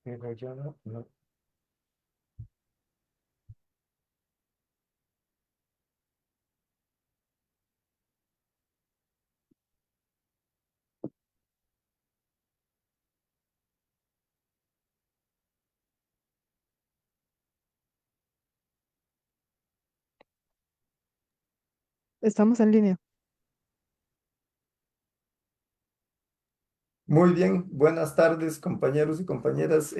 Pero yo no. Estamos en línea. Muy bien, buenas tardes, compañeros y compañeras.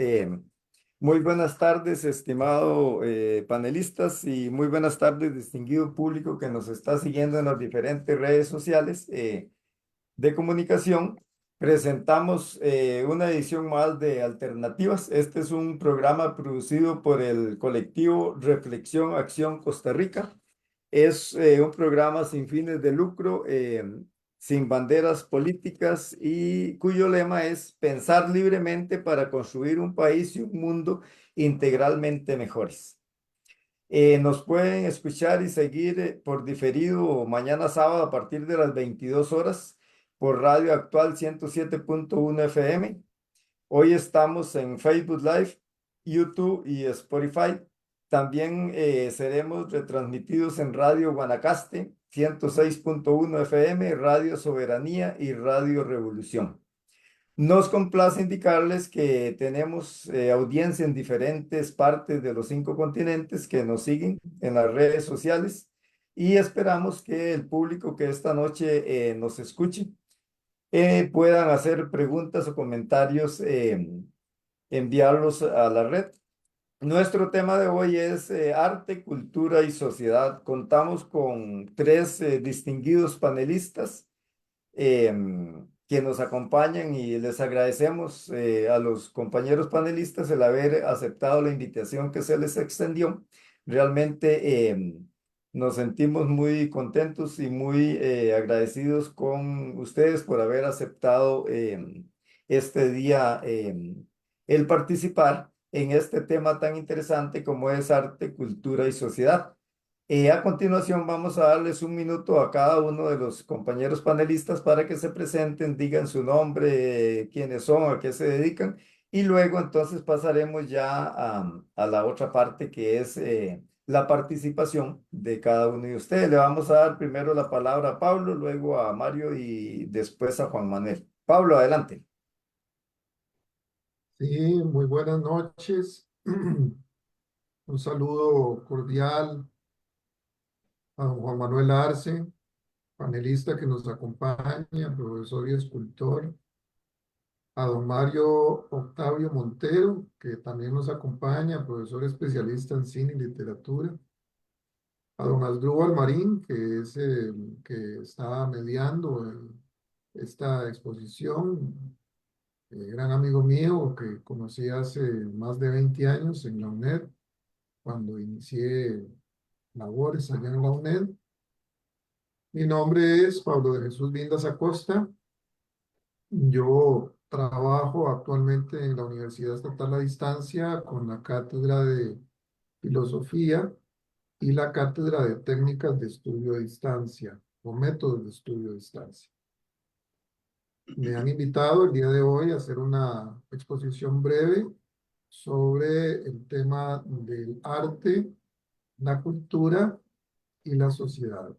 Muy buenas tardes, estimado panelistas, y muy buenas tardes, distinguido público que nos está siguiendo en las diferentes redes sociales de comunicación. Presentamos una edición más de Alternativas. Este es un programa producido por el colectivo Reflexión Acción Costa Rica. Es un programa sin fines de lucro, sin banderas políticas, y cuyo lema es pensar libremente para construir un país y un mundo integralmente mejores. Nos pueden escuchar y seguir por diferido mañana sábado a partir de las 22 horas por Radio Actual 107.1 FM. Hoy estamos en Facebook Live, YouTube y Spotify. También seremos retransmitidos en Radio Guanacaste 106.1 FM, Radio Soberanía y Radio Revolución. Nos complace indicarles que tenemos audiencia en diferentes partes de los 5 continentes que nos siguen en las redes sociales, y esperamos que el público que esta noche nos escuche puedan hacer preguntas o comentarios, enviarlos a la red. Nuestro tema de hoy es arte, cultura y sociedad. Contamos con 3 distinguidos panelistas que nos acompañan, y les agradecemos a los compañeros panelistas el haber aceptado la invitación que se les extendió. Realmente nos sentimos muy contentos y muy agradecidos con ustedes por haber aceptado este día el participar en este tema tan interesante como es arte, cultura y sociedad. A continuación vamos a darles un minuto a cada uno de los compañeros panelistas para que se presenten, digan su nombre, quiénes son, a qué se dedican, y luego entonces pasaremos ya a la otra parte que es la participación de cada uno de ustedes. Le vamos a dar primero la palabra a Pablo, luego a Mario y después a Juan Manuel. Pablo, adelante. Sí, muy buenas noches. Un saludo cordial a don Juan Manuel Arce, panelista que nos acompaña, profesor y escultor, a don Mario Octavio Montero, que también nos acompaña, profesor especialista en cine y literatura, a don Asdrúbal Marín, que es el que está mediando esta exposición, gran amigo mío que conocí hace más de 20 años en la UNED, cuando inicié labores allá en la UNED. Mi nombre es Pablo de Jesús Vindas Acosta. Yo trabajo actualmente en la Universidad Estatal a Distancia con la Cátedra de Filosofía y la Cátedra de Técnicas de Estudio a Distancia o Métodos de Estudio a Distancia. Me han invitado el día de hoy a hacer una exposición breve sobre el tema del arte, la cultura y la sociedad.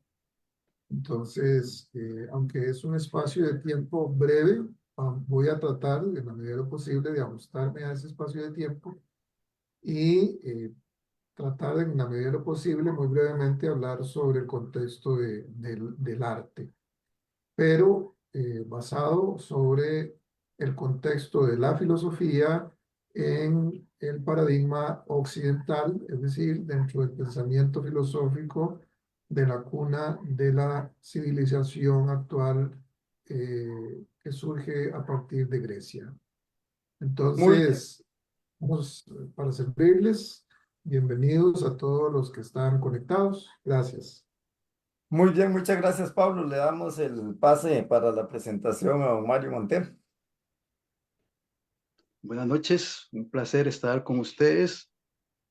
Entonces, aunque es un espacio de tiempo breve, voy a tratar de la medida de lo posible de ajustarme a ese espacio de tiempo y tratar de, en la medida de lo posible, muy brevemente, hablar sobre el contexto del arte, pero basado sobre el contexto de la filosofía en el paradigma occidental, es decir, dentro del pensamiento filosófico de la cuna de la civilización actual que surge a partir de Grecia. Muy bien. Entonces, vamos para servirles. Bienvenidos a todos los que están conectados. Gracias. Muy bien, muchas gracias, Pablo. Le damos el pase para la presentación a don Mario Montero. Buenas noches, un placer estar con ustedes.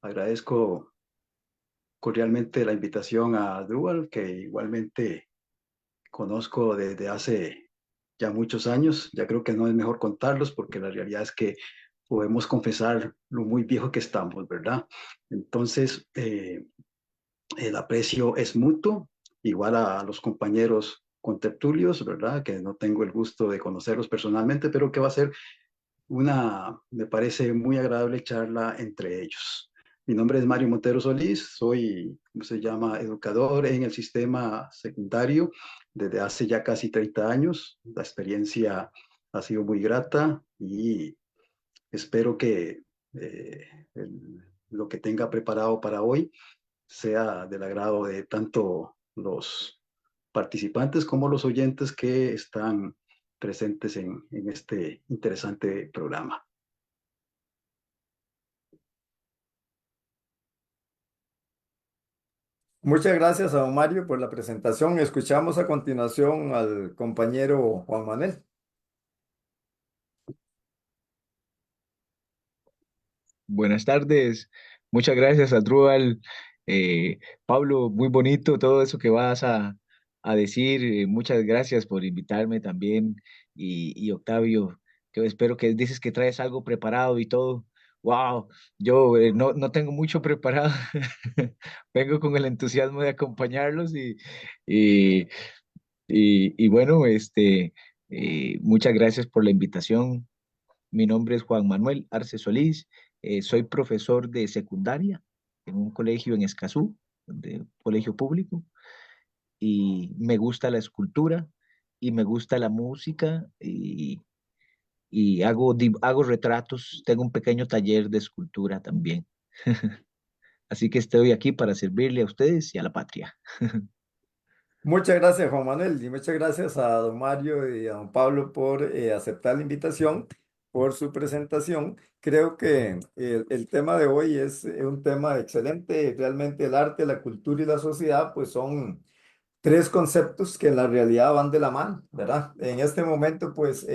Agradezco cordialmente la invitación a Dual, que igualmente conozco desde hace ya muchos años. Ya creo que no es mejor contarlos porque la realidad es que podemos confesar lo muy viejo que estamos, ¿verdad? Entonces, el aprecio es mutuo, igual a los compañeros contertulios, ¿verdad? Que no tengo el gusto de conocerlos personalmente, pero que va a ser me parece muy agradable charla entre ellos. Mi nombre es Mario Montero Solís, soy, ¿cómo se llama?, educador en el sistema secundario desde hace ya casi 30 años. La experiencia ha sido muy grata y espero que lo que tenga preparado para hoy sea del agrado de tanto los participantes como los oyentes que están presentes en este interesante programa. Muchas gracias a don Mario por la presentación. Escuchamos a continuación al compañero Juan Manuel. Buenas tardes, muchas gracias Adrúbal. Pablo, muy bonito todo eso que vas a decir. Muchas gracias por invitarme también. Y Octavio, que espero que dices que traes algo preparado y todo. Wow, yo no tengo mucho preparado. Vengo con el entusiasmo de acompañarlos y, y bueno, muchas gracias por la invitación. Mi nombre es Juan Manuel Arce Solís, soy profesor de secundaria en un colegio en Escazú, colegio público, y me gusta la escultura y me gusta la música y hago retratos, tengo un pequeño taller de escultura también. Así que estoy aquí para servirle a ustedes y a la patria. Muchas gracias, Juan Manuel, y muchas gracias a don Mario y a don Pablo por aceptar la invitación, por su presentación. Creo que el tema de hoy es un tema excelente. Realmente el arte, la cultura y la sociedad, pues son tres conceptos que en la realidad van de la mano, ¿verdad? En este momento, pues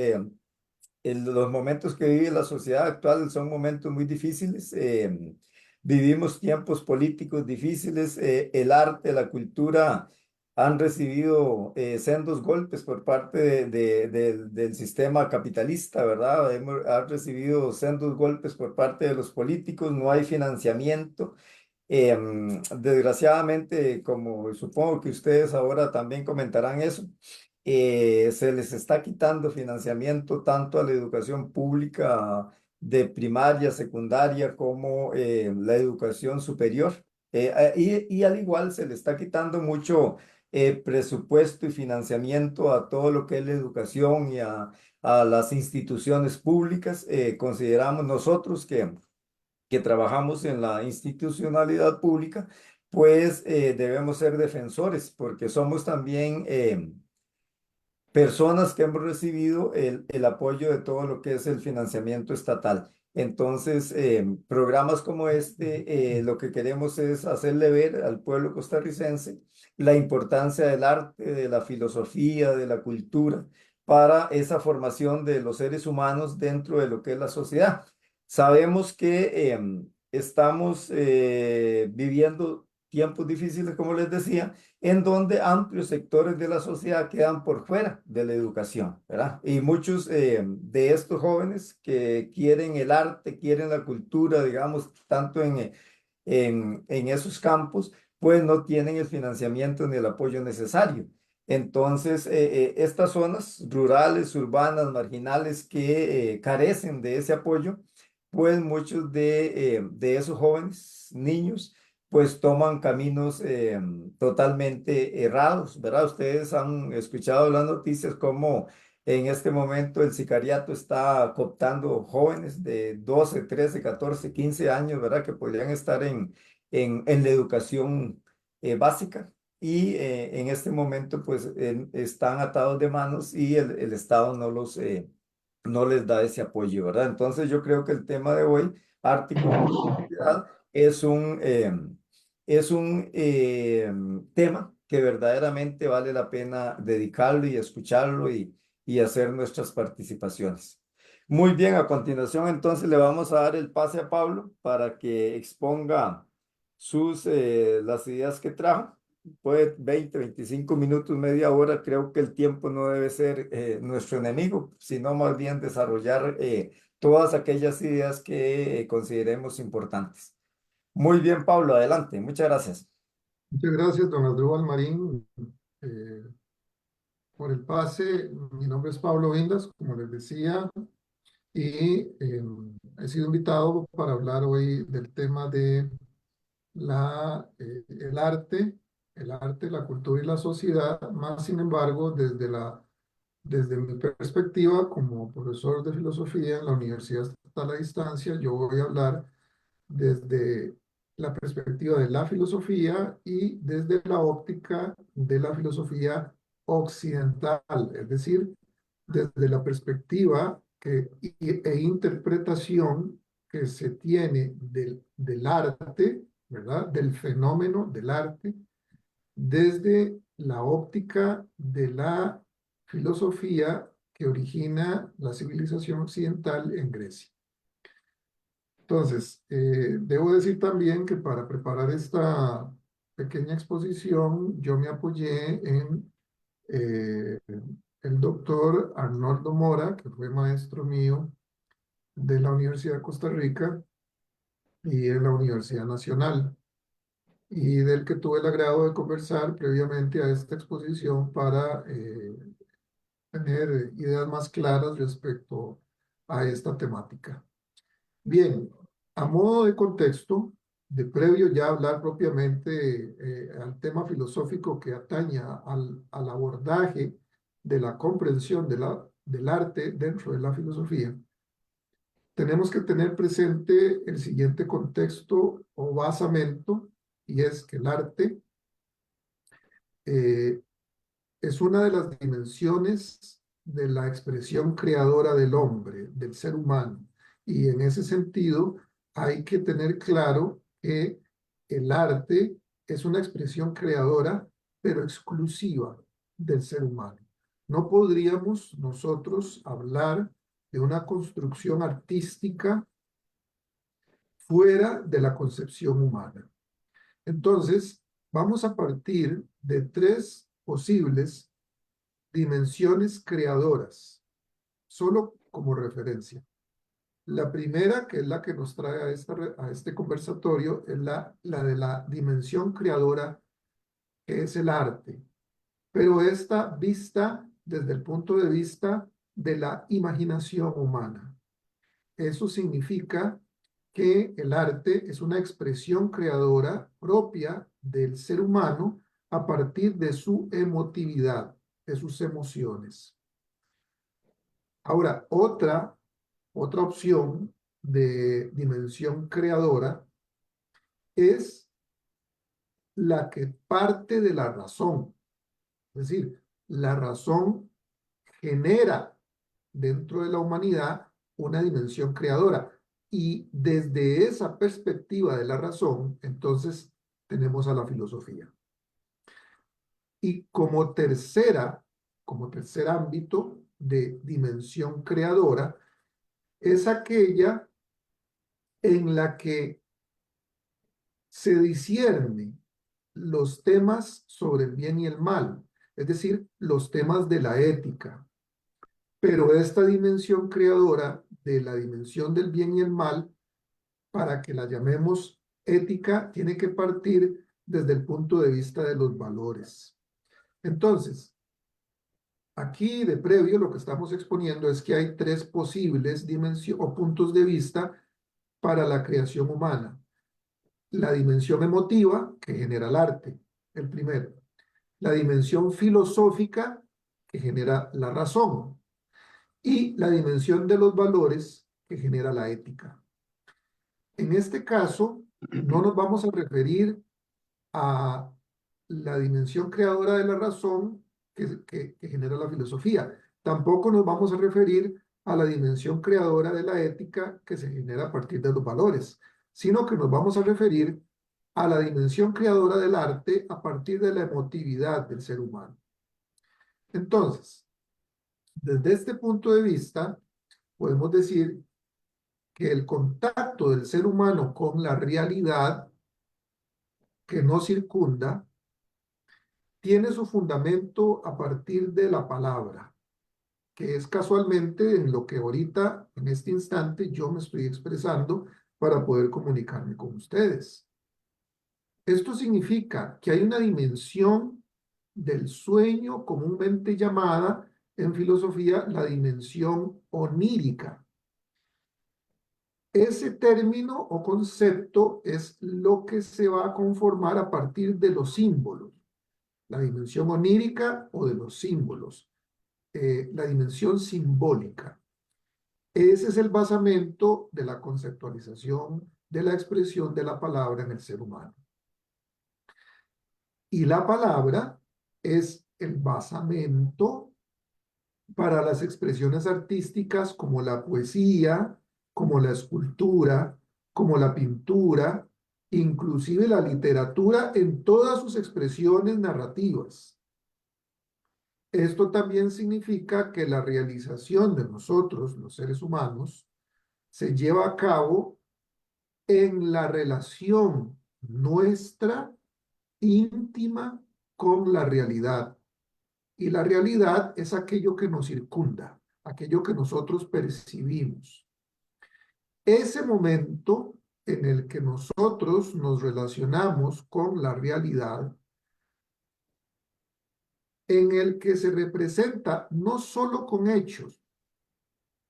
los momentos que vive la sociedad actual son momentos muy difíciles. Vivimos tiempos políticos difíciles. El arte, la cultura han recibido sendos golpes por parte del sistema capitalista, ¿verdad? Han recibido sendos golpes por parte de los políticos. No hay financiamiento. Desgraciadamente, como supongo que ustedes ahora también comentarán eso, se les está quitando financiamiento tanto a la educación pública de primaria, secundaria, como la educación superior. Y al igual se le está quitando mucho presupuesto y financiamiento a todo lo que es la educación y a las instituciones públicas. Consideramos nosotros que trabajamos en la institucionalidad pública, pues debemos ser defensores porque somos también personas que hemos recibido el apoyo de todo lo que es el financiamiento estatal. Entonces, programas como este, lo que queremos es hacerle ver al pueblo costarricense la importancia del arte, de la filosofía, de la cultura, para esa formación de los seres humanos dentro de lo que es la sociedad. Sabemos que estamos viviendo tiempos difíciles, como les decía, en donde amplios sectores de la sociedad quedan por fuera de la educación, ¿verdad? Y muchos de estos jóvenes que quieren el arte, quieren la cultura, digamos, tanto en esos campos, pues no tienen el financiamiento ni el apoyo necesario. Entonces, estas zonas rurales, urbanas, marginales que carecen de ese apoyo, pues muchos de esos jóvenes, niños, pues toman caminos totalmente errados, ¿verdad? Ustedes han escuchado las noticias como en este momento el sicariato está cooptando jóvenes de 12, 13, 14, 15 años, ¿verdad? Que podrían estar en la educación básica y en este momento pues están atados de manos y el Estado no les da ese apoyo, ¿verdad? Entonces yo creo que el tema de hoy, arte y cultura, es un tema que verdaderamente vale la pena dedicarlo y escucharlo y hacer nuestras participaciones. Muy bien, a continuación entonces le vamos a dar el pase a Pablo para que exponga las ideas que trajo puede 20, 25 minutos, media hora, creo que el tiempo no debe ser nuestro enemigo, sino más bien desarrollar todas aquellas ideas que consideremos importantes. Muy bien, Pablo, adelante. Muchas gracias. Muchas gracias, don Asdrúbal Marín, eh, por el pase. Mi nombre es Pablo Vindas, como les decía, y he sido invitado para hablar hoy del tema de el arte, la cultura y la sociedad, más sin embargo, desde mi perspectiva como profesor de filosofía en la Universidad Estatal a Distancia, yo voy a hablar desde la perspectiva de la filosofía y desde la óptica de la filosofía occidental, es decir, desde la perspectiva e interpretación que se tiene del arte, ¿verdad? Del fenómeno del arte, desde la óptica de la filosofía que origina la civilización occidental en Grecia. Entonces, debo decir también que para preparar esta pequeña exposición, yo me apoyé en el doctor Arnoldo Mora, que fue maestro mío de la Universidad de Costa Rica y de la Universidad Nacional, y del que tuve el agrado de conversar previamente a esta exposición para tener ideas más claras respecto a esta temática. Bien, a modo de contexto, de previo ya hablar propiamente al tema filosófico que atañe al abordaje de la comprensión del arte dentro de la filosofía, tenemos que tener presente el siguiente contexto o basamento, y es que el arte eh, es una de las dimensiones de la expresión creadora del hombre, del ser humano. Y en ese sentido, hay que tener claro que el arte es una expresión creadora, pero exclusiva del ser humano. No podríamos nosotros hablar de una construcción artística fuera de la concepción humana. Entonces, vamos a partir de tres posibles dimensiones creadoras, solo como referencia. La primera, que es la que nos trae a este conversatorio, es la de la dimensión creadora, que es el arte. Pero esta vista desde el punto de vista de la imaginación humana. Eso significa que el arte es una expresión creadora propia del ser humano a partir de su emotividad, de sus emociones. Ahora, otra opción de dimensión creadora es la que parte de la razón. Es decir, la razón genera dentro de la humanidad una dimensión creadora. Y desde esa perspectiva de la razón, entonces tenemos a la filosofía. Y como tercer ámbito de dimensión creadora, es aquella en la que se discierne los temas sobre el bien y el mal, es decir, los temas de la ética. Pero esta dimensión creadora de la dimensión del bien y el mal, para que la llamemos ética, tiene que partir desde el punto de vista de los valores. Entonces, aquí de previo lo que estamos exponiendo es que hay tres posibles dimensiones o puntos de vista para la creación humana. La dimensión emotiva, que genera el arte, el primero. La dimensión filosófica, que genera la razón. Y la dimensión de los valores, que genera la ética. En este caso, no nos vamos a referir a la dimensión creadora de la razón que genera la filosofía. Tampoco nos vamos a referir a la dimensión creadora de la ética que se genera a partir de los valores, sino que nos vamos a referir a la dimensión creadora del arte a partir de la emotividad del ser humano. Entonces, desde este punto de vista, podemos decir que el contacto del ser humano con la realidad que nos circunda tiene su fundamento a partir de la palabra, que es casualmente en lo que ahorita, en este instante, yo me estoy expresando para poder comunicarme con ustedes. Esto significa que hay una dimensión del sueño comúnmente llamada en filosofía la dimensión onírica. Ese término o concepto es lo que se va a conformar a partir de los símbolos, la dimensión onírica o de los símbolos, la dimensión simbólica. Ese es el basamento de la conceptualización de la expresión de la palabra en el ser humano. Y la palabra es el basamento para las expresiones artísticas como la poesía, como la escultura, como la pintura, inclusive la literatura en todas sus expresiones narrativas. Esto también significa que la realización de nosotros, los seres humanos, se lleva a cabo en la relación nuestra íntima con la realidad. Y la realidad es aquello que nos circunda, aquello que nosotros percibimos. Ese momento en el que nosotros nos relacionamos con la realidad, en el que se representa no solo con hechos,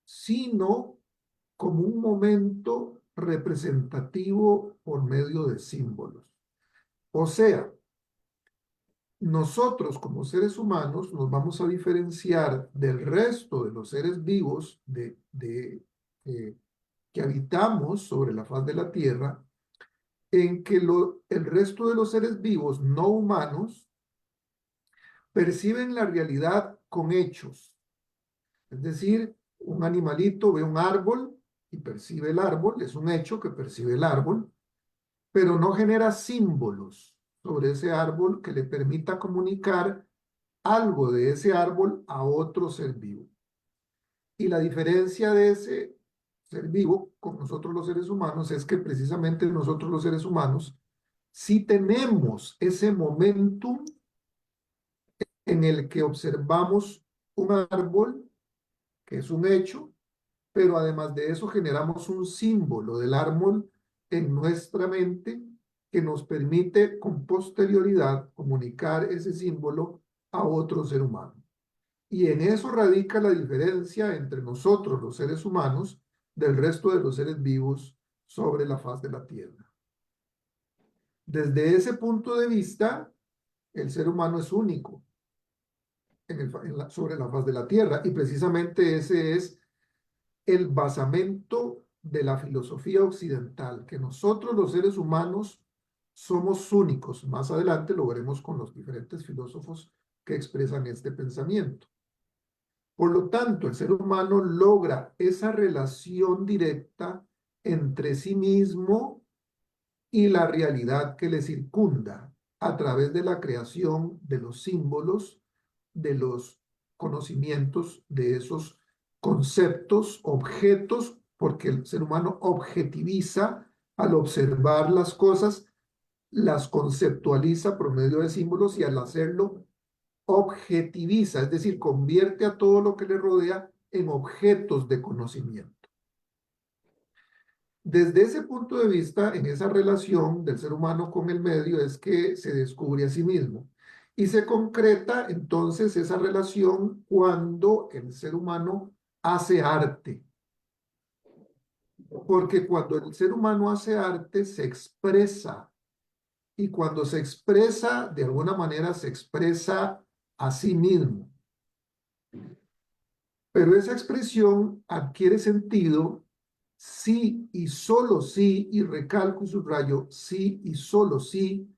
sino como un momento representativo por medio de símbolos. O sea, nosotros como seres humanos nos vamos a diferenciar del resto de los seres vivos que habitamos sobre la faz de la Tierra, en que el resto de los seres vivos no humanos perciben la realidad con hechos. Es decir, un animalito ve un árbol y percibe el árbol, es un hecho que percibe el árbol, pero no genera símbolos sobre ese árbol que le permita comunicar algo de ese árbol a otro ser vivo. Y la diferencia de ese ser vivo con nosotros los seres humanos es que precisamente nosotros los seres humanos sí tenemos ese momentum en el que observamos un árbol, que es un hecho, pero además de eso generamos un símbolo del árbol en nuestra mente que nos permite con posterioridad comunicar ese símbolo a otro ser humano. Y en eso radica la diferencia entre nosotros, los seres humanos, del resto de los seres vivos sobre la faz de la Tierra. Desde ese punto de vista, el ser humano es único sobre la faz de la Tierra, y precisamente ese es el basamento de la filosofía occidental, que nosotros los seres humanos somos únicos. Más adelante lo veremos con los diferentes filósofos que expresan este pensamiento. Por lo tanto, el ser humano logra esa relación directa entre sí mismo y la realidad que le circunda a través de la creación de los símbolos, de los conocimientos, de esos conceptos, objetos, porque el ser humano objetiviza al observar las cosas, las conceptualiza por medio de símbolos y al hacerlo objetiviza, es decir, convierte a todo lo que le rodea en objetos de conocimiento. Desde ese punto de vista, en esa relación del ser humano con el medio es que se descubre a sí mismo. Y se concreta entonces esa relación cuando el ser humano hace arte. Porque cuando el ser humano hace arte, se expresa. Y cuando se expresa, de alguna manera se expresa a sí mismo. Pero esa expresión adquiere sentido si y solo si, y recalco y subrayo, si y solo si,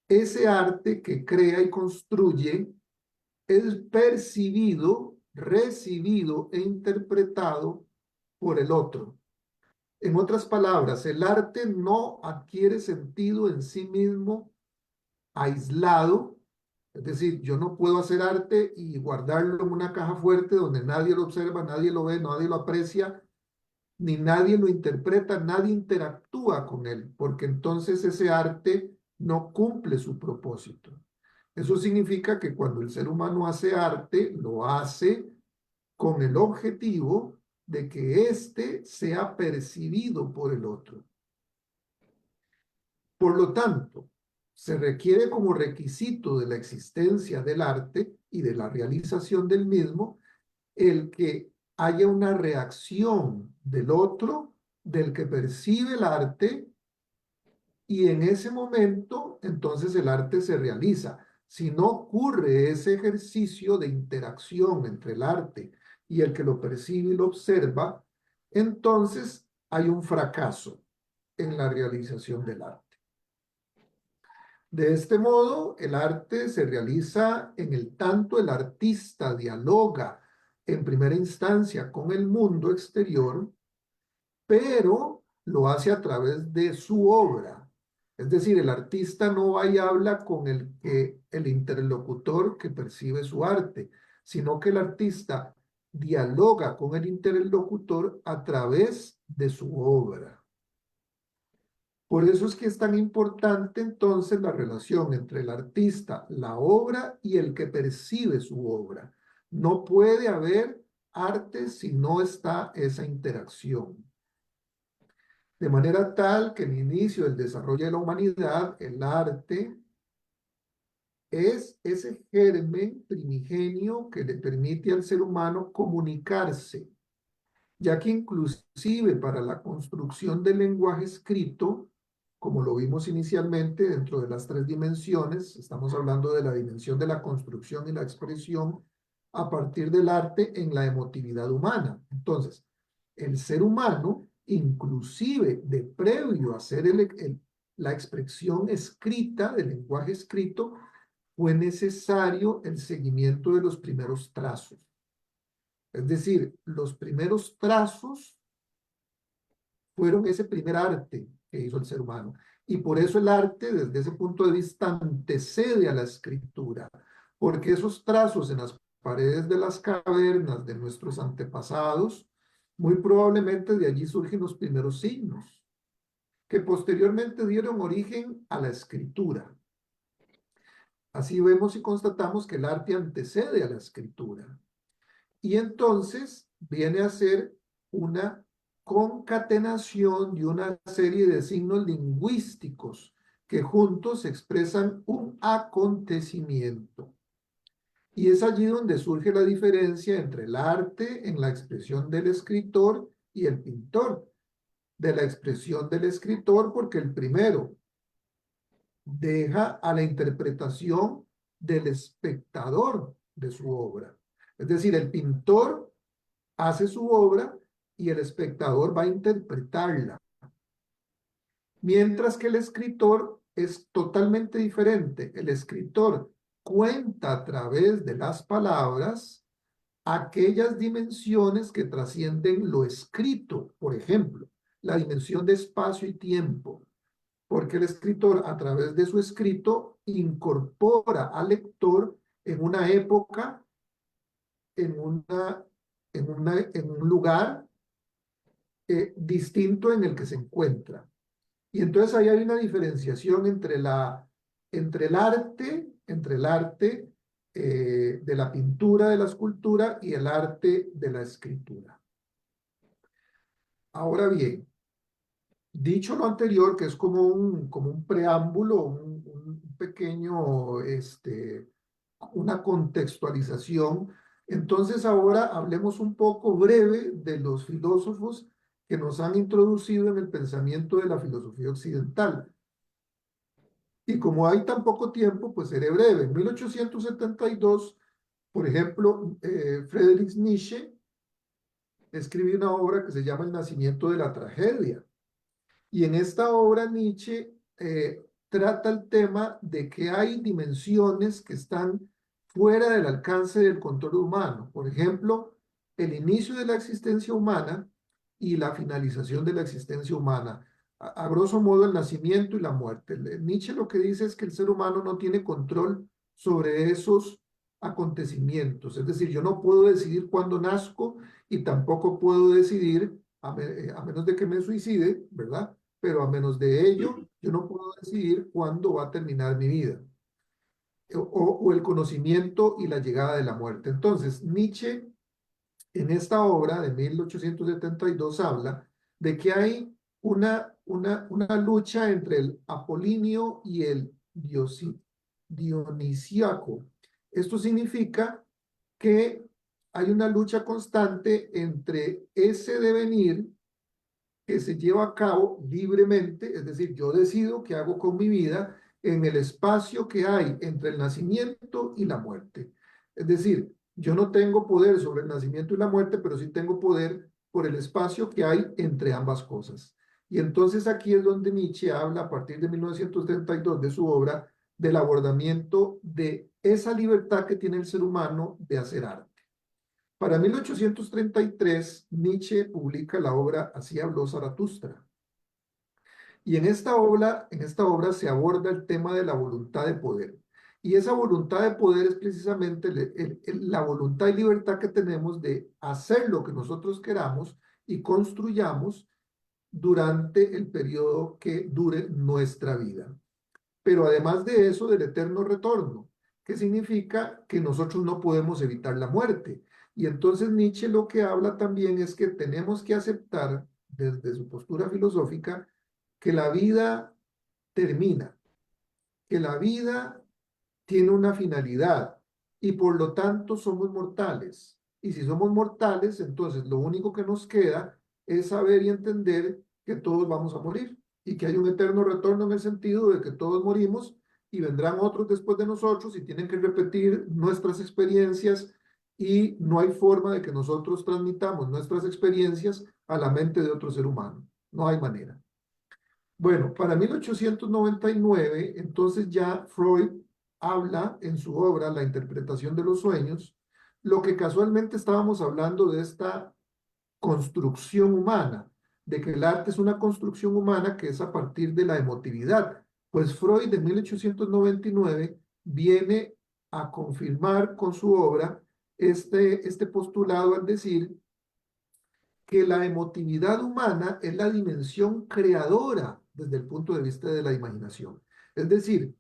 ese arte que crea y construye es percibido, recibido e interpretado por el otro. En otras palabras, el arte no adquiere sentido en sí mismo aislado. Es decir, yo no puedo hacer arte y guardarlo en una caja fuerte donde nadie lo observa, nadie lo ve, nadie lo aprecia, ni nadie lo interpreta, nadie interactúa con él, porque entonces ese arte no cumple su propósito. Eso significa que cuando el ser humano hace arte, lo hace con el objetivo de que éste sea percibido por el otro. Por lo tanto, se requiere como requisito de la existencia del arte y de la realización del mismo el que haya una reacción del otro, del que percibe el arte, y en ese momento entonces el arte se realiza. Si no ocurre ese ejercicio de interacción entre el arte y el que lo percibe y lo observa, entonces hay un fracaso en la realización del arte. De este modo, el arte se realiza en el tanto el artista dialoga en primera instancia con el mundo exterior, pero lo hace a través de su obra. Es decir, el artista no va y habla con el interlocutor que percibe su arte, sino que el artista dialoga con el interlocutor a través de su obra. Por eso es que es tan importante entonces la relación entre el artista, la obra y el que percibe su obra. No puede haber arte si no está esa interacción. De manera tal que en el inicio del desarrollo de la humanidad, el arte es ese germen primigenio que le permite al ser humano comunicarse, ya que inclusive para la construcción del lenguaje escrito, como lo vimos inicialmente dentro de las 3 dimensiones, estamos hablando de la dimensión de la construcción y la expresión a partir del arte en la emotividad humana. Entonces, el ser humano, inclusive de previo a hacer la expresión escrita, del lenguaje escrito, fue necesario el seguimiento de los primeros trazos. Es decir, los primeros trazos fueron ese primer arte que hizo el ser humano. Y por eso el arte, desde ese punto de vista, antecede a la escritura, porque esos trazos en las paredes de las cavernas de nuestros antepasados, muy probablemente de allí surgen los primeros signos, que posteriormente dieron origen a la escritura. Así vemos y constatamos que el arte antecede a la escritura. Y entonces viene a ser una concatenación de una serie de signos lingüísticos que juntos expresan un acontecimiento. Y es allí donde surge la diferencia entre el arte en la expresión del escritor y el pintor. De la expresión del escritor, porque el primero deja a la interpretación del espectador de su obra. Es decir, el pintor hace su obra y el espectador va a interpretarla. Mientras que el escritor es totalmente diferente. El escritor cuenta a través de las palabras aquellas dimensiones que trascienden lo escrito. Por ejemplo, la dimensión de espacio y tiempo. Porque el escritor, a través de su escrito, incorpora al lector en una época, en un lugar distinto en el que se encuentra. Y entonces ahí hay una diferenciación entre el arte de la pintura, de la escultura y el arte de la escritura. Ahora bien, dicho lo anterior, que es como un preámbulo, un pequeño, una contextualización, entonces ahora hablemos un poco breve de los filósofos que nos han introducido en el pensamiento de la filosofía occidental. Y como hay tan poco tiempo, pues seré breve. En 1872, por ejemplo, Friedrich Nietzsche escribió una obra que se llama El nacimiento de la tragedia. Y en esta obra Nietzsche trata el tema de que hay dimensiones que están fuera del alcance del control humano. Por ejemplo, el inicio de la existencia humana y la finalización de la existencia humana. A grosso modo, el nacimiento y la muerte. Nietzsche lo que dice es que el ser humano no tiene control sobre esos acontecimientos. Es decir, yo no puedo decidir cuándo nazco y tampoco puedo decidir, a menos de que me suicide, ¿verdad? Pero a menos de ello, yo no puedo decidir cuándo va a terminar mi vida. o el conocimiento y la llegada de la muerte. Entonces, Nietzsche en esta obra de 1872 habla de que hay una lucha entre el apolíneo y el dionisíaco. Esto significa que hay una lucha constante entre ese devenir que se lleva a cabo libremente, es decir, yo decido qué hago con mi vida en el espacio que hay entre el nacimiento y la muerte. Es decir, yo no tengo poder sobre el nacimiento y la muerte, pero sí tengo poder por el espacio que hay entre ambas cosas. Y entonces aquí es donde Nietzsche habla a partir de 1932 de su obra del abordamiento de esa libertad que tiene el ser humano de hacer arte. Para 1833, Nietzsche publica la obra Así habló Zaratustra. Y en esta obra se aborda el tema de la voluntad de poder. Y esa voluntad de poder es precisamente la voluntad y libertad que tenemos de hacer lo que nosotros queramos y construyamos durante el periodo que dure nuestra vida. Pero además de eso, del eterno retorno, que significa que nosotros no podemos evitar la muerte. Y entonces Nietzsche lo que habla también es que tenemos que aceptar, desde su postura filosófica, que la vida termina, que la vida tiene una finalidad y por lo tanto somos mortales. Y si somos mortales, entonces lo único que nos queda es saber y entender que todos vamos a morir y que hay un eterno retorno en el sentido de que todos morimos y vendrán otros después de nosotros y tienen que repetir nuestras experiencias y no hay forma de que nosotros transmitamos nuestras experiencias a la mente de otro ser humano. No hay manera. Bueno, para 1899, entonces ya Freud habla en su obra La interpretación de los sueños, lo que casualmente estábamos hablando de esta construcción humana, de que el arte es una construcción humana que es a partir de la emotividad. Pues Freud en 1899 viene a confirmar con su obra este postulado al decir que la emotividad humana es la dimensión creadora desde el punto de vista de la imaginación. Es decir,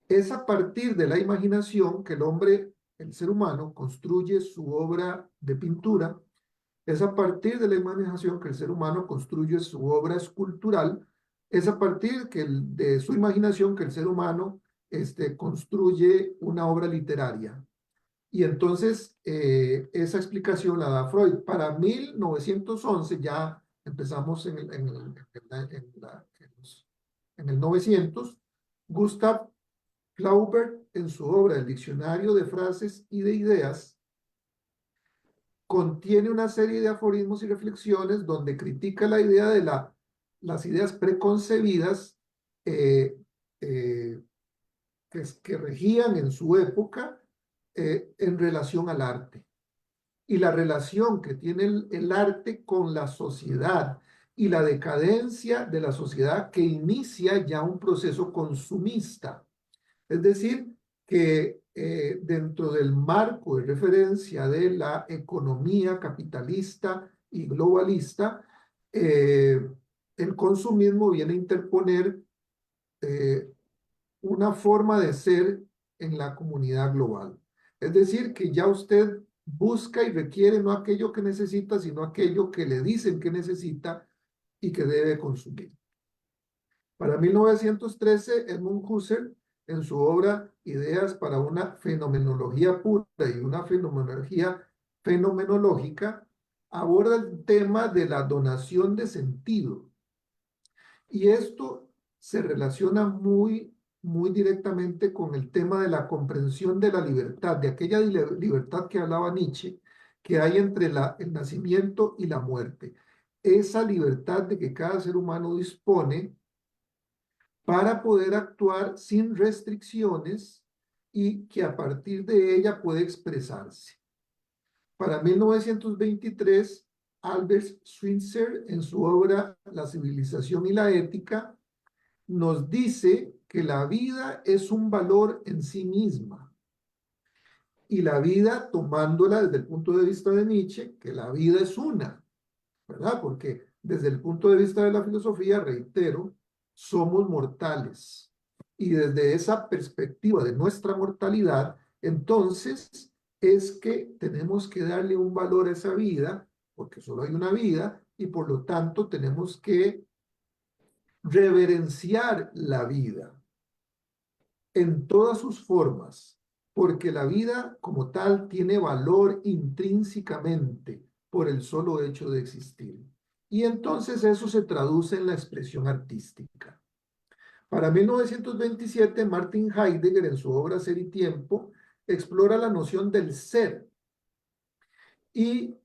es a partir de la imaginación que el hombre, el ser humano, construye su obra de pintura. Es a partir de la imaginación que el ser humano construye su obra escultural. Es a partir de su imaginación que el ser humano construye una obra literaria. Y entonces esa explicación la da Freud. Para 1911, ya empezamos en el 900, Gustav Flaubert, en su obra El Diccionario de Frases y de Ideas, contiene una serie de aforismos y reflexiones donde critica la idea de las ideas preconcebidas que regían en su época en relación al arte. Y la relación que tiene el arte con la sociedad y la decadencia de la sociedad que inicia ya un proceso consumista. Es decir, que dentro del marco de referencia de la economía capitalista y globalista, el consumismo viene a interponer una forma de ser en la comunidad global. Es decir, que ya usted busca y requiere no aquello que necesita, sino aquello que le dicen que necesita y que debe consumir. Para 1913, Edmund Husserl, en su obra Ideas para una fenomenología pura y una fenomenología fenomenológica, aborda el tema de la donación de sentido. Y esto se relaciona muy directamente con el tema de la comprensión de la libertad, de aquella libertad que hablaba Nietzsche, que hay entre el nacimiento y la muerte. Esa libertad de que cada ser humano dispone para poder actuar sin restricciones y que a partir de ella puede expresarse. Para 1923, Albert Schweitzer, en su obra La civilización y la ética, nos dice que la vida es un valor en sí misma. Y la vida, tomándola desde el punto de vista de Nietzsche, que la vida es una, ¿verdad? Porque desde el punto de vista de la filosofía, reitero, somos mortales. Y desde esa perspectiva de nuestra mortalidad, entonces es que tenemos que darle un valor a esa vida, porque solo hay una vida, y por lo tanto tenemos que reverenciar la vida en todas sus formas, porque la vida como tal tiene valor intrínsecamente por el solo hecho de existir. Y entonces eso se traduce en la expresión artística. Para 1927, Martin Heidegger, en su obra Ser y Tiempo, explora la noción del ser y,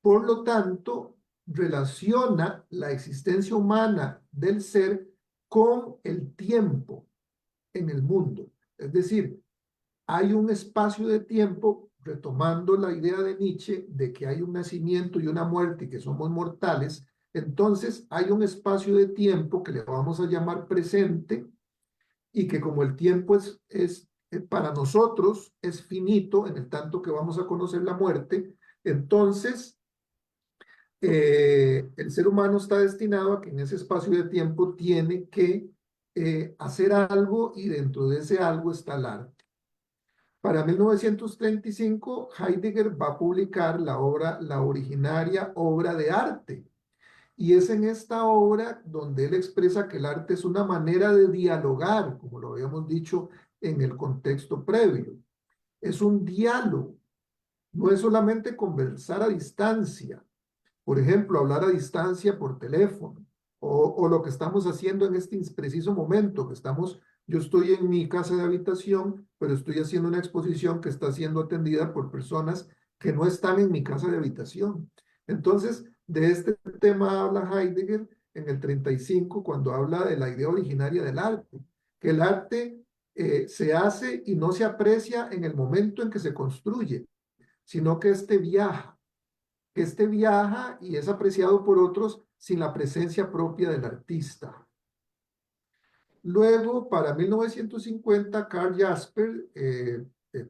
por lo tanto, relaciona la existencia humana del ser con el tiempo en el mundo. Es decir, hay un espacio de tiempo, retomando la idea de Nietzsche de que hay un nacimiento y una muerte y que somos mortales. Entonces hay un espacio de tiempo que le vamos a llamar presente, y que como el tiempo es para nosotros es finito en el tanto que vamos a conocer la muerte, entonces el ser humano está destinado a que en ese espacio de tiempo tiene que hacer algo, y dentro de ese algo está el arte. Para 1935, Heidegger va a publicar la originaria obra de arte. Y es en esta obra donde él expresa que el arte es una manera de dialogar, como lo habíamos dicho en el contexto previo. Es un diálogo, no es solamente conversar a distancia. Por ejemplo, hablar a distancia por teléfono, o lo que estamos haciendo en este preciso momento, yo estoy en mi casa de habitación, pero estoy haciendo una exposición que está siendo atendida por personas que no están en mi casa de habitación. Entonces, de este tema habla Heidegger en el 35, cuando habla de la idea originaria del arte, que el arte se hace y no se aprecia en el momento en que se construye, sino que este viaja y es apreciado por otros sin la presencia propia del artista. Luego, para 1950, Karl Jasper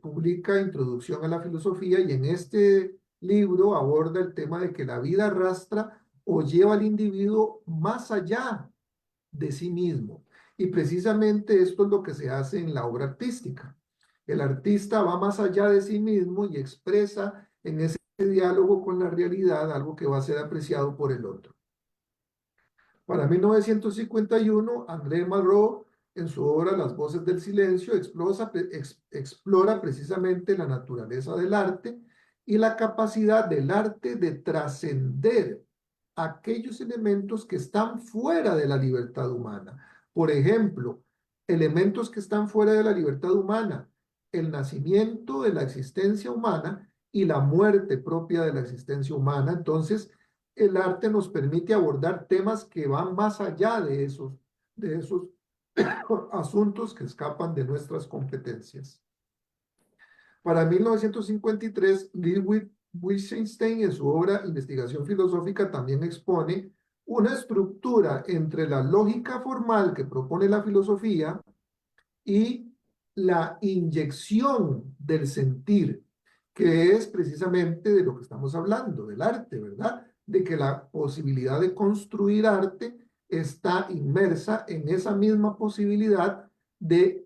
publica Introducción a la Filosofía, y en este libro aborda el tema de que la vida arrastra o lleva al individuo más allá de sí mismo. Y precisamente esto es lo que se hace en la obra artística. El artista va más allá de sí mismo y expresa en ese diálogo con la realidad algo que va a ser apreciado por el otro. Para 1951, André Malraux, en su obra Las voces del silencio, explora precisamente la naturaleza del arte y la capacidad del arte de trascender aquellos elementos que están fuera de la libertad humana. Por ejemplo, elementos que están fuera de la libertad humana: el nacimiento de la existencia humana y la muerte propia de la existencia humana. Entonces, el arte nos permite abordar temas que van más allá de esos asuntos que escapan de nuestras competencias. Para 1953, Ludwig Wittgenstein, en su obra Investigación filosófica, también expone una estructura entre la lógica formal que propone la filosofía y la inyección del sentir, que es precisamente de lo que estamos hablando, del arte, ¿verdad? De que la posibilidad de construir arte está inmersa en esa misma posibilidad de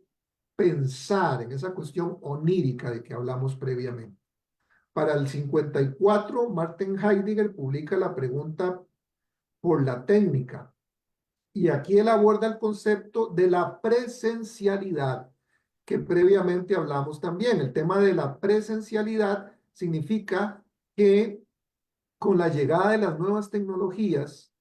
pensar, en esa cuestión onírica de que hablamos previamente. Para el 54, Martin Heidegger publica La pregunta por la técnica, y aquí él aborda el concepto de la presencialidad, que previamente hablamos también. El tema de la presencialidad significa que con la llegada de las nuevas tecnologías,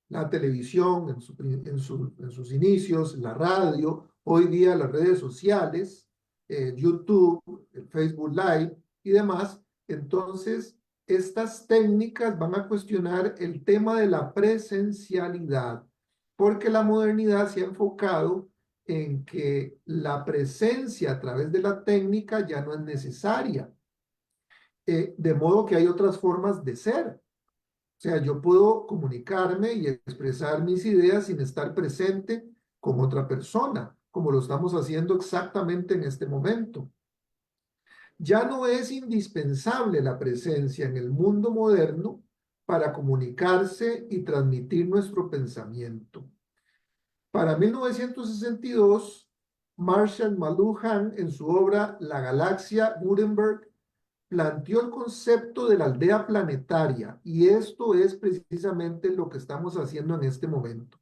la televisión en sus inicios, la radio, hoy día las redes sociales, YouTube, el Facebook Live y demás, entonces estas técnicas van a cuestionar el tema de la presencialidad, porque la modernidad se ha enfocado en que la presencia a través de la técnica ya no es necesaria, de modo que hay otras formas de ser. O sea, yo puedo comunicarme y expresar mis ideas sin estar presente con otra persona, como lo estamos haciendo exactamente en este momento. Ya no es indispensable la presencia en el mundo moderno para comunicarse y transmitir nuestro pensamiento. Para 1962, Marshall McLuhan, en su obra La galaxia Gutenberg, planteó el concepto de la aldea planetaria, y esto es precisamente lo que estamos haciendo en este momento.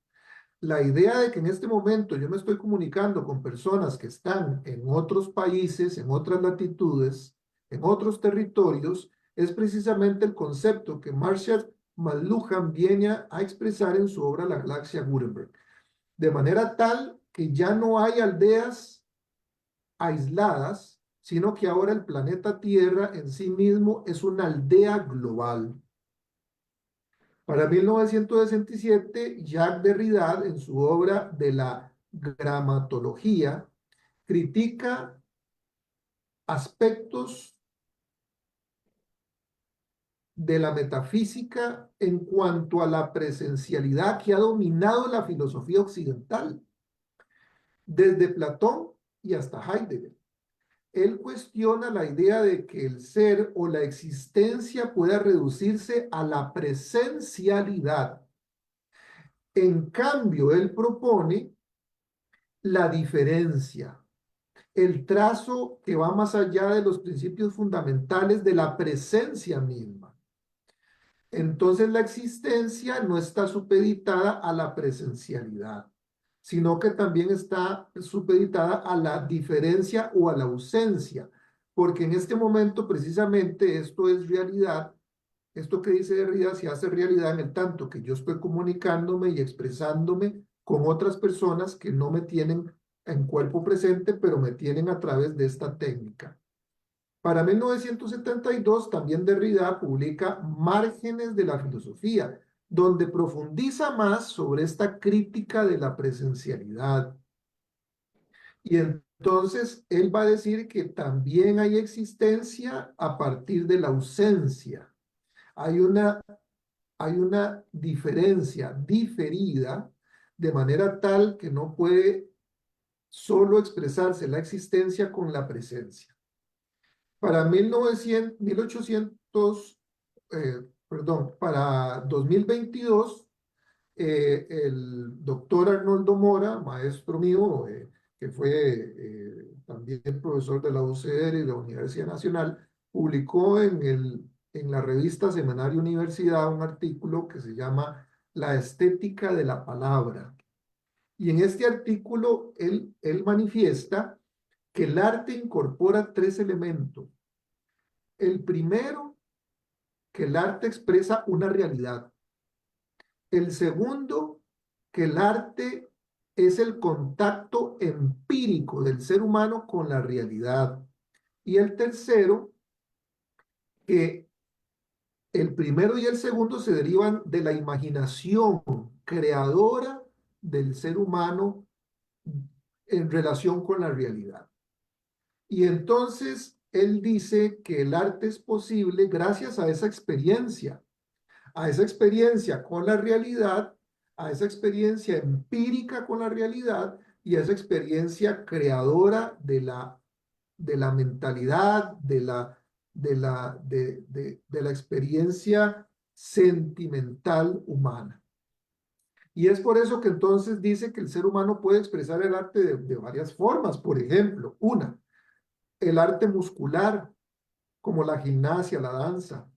La idea de que en este momento yo me estoy comunicando con personas que están en otros países, en otras latitudes, en otros territorios, es precisamente el concepto que Marshall McLuhan viene a expresar en su obra La galaxia Gutenberg. De manera tal que ya no hay aldeas aisladas, sino que ahora el planeta Tierra en sí mismo es una aldea global. Para 1967, Jacques Derrida, en su obra de la gramatología, critica aspectos de la metafísica en cuanto a la presencialidad que ha dominado la filosofía occidental, desde Platón y hasta Heidegger. Él cuestiona la idea de que el ser o la existencia pueda reducirse a la presencialidad. En cambio, él propone la diferencia, el trazo que va más allá de los principios fundamentales de la presencia misma. Entonces la existencia no está supeditada a la presencialidad, sino que también está supeditada a la diferencia o a la ausencia, porque en este momento precisamente esto es realidad. Esto que dice Derrida se hace realidad en el tanto que yo estoy comunicándome y expresándome con otras personas que no me tienen en cuerpo presente, pero me tienen a través de esta técnica. Para 1972 también Derrida publica Márgenes de la filosofía, donde profundiza más sobre esta crítica de la presencialidad. Y entonces él va a decir que también hay existencia a partir de la ausencia. Hay una diferencia diferida de manera tal que no puede solo expresarse la existencia con la presencia. Para 2022, el doctor Arnoldo Mora, maestro mío, que fue también profesor de la UCR y de la Universidad Nacional, publicó en la revista Semanario Universidad un artículo que se llama La estética de la palabra. Y en este artículo él manifiesta que el arte incorpora tres elementos. El primero, que el arte expresa una realidad. El segundo, que el arte es el contacto empírico del ser humano con la realidad. Y el tercero, que el primero y el segundo se derivan de la imaginación creadora del ser humano en relación con la realidad. Y entonces él dice que el arte es posible gracias a esa experiencia con la realidad, a esa experiencia empírica con la realidad y a esa experiencia creadora de la mentalidad, de la experiencia sentimental humana. Y es por eso que entonces dice que el ser humano puede expresar el arte de varias formas. Por ejemplo, el arte muscular, como la gimnasia, la danza.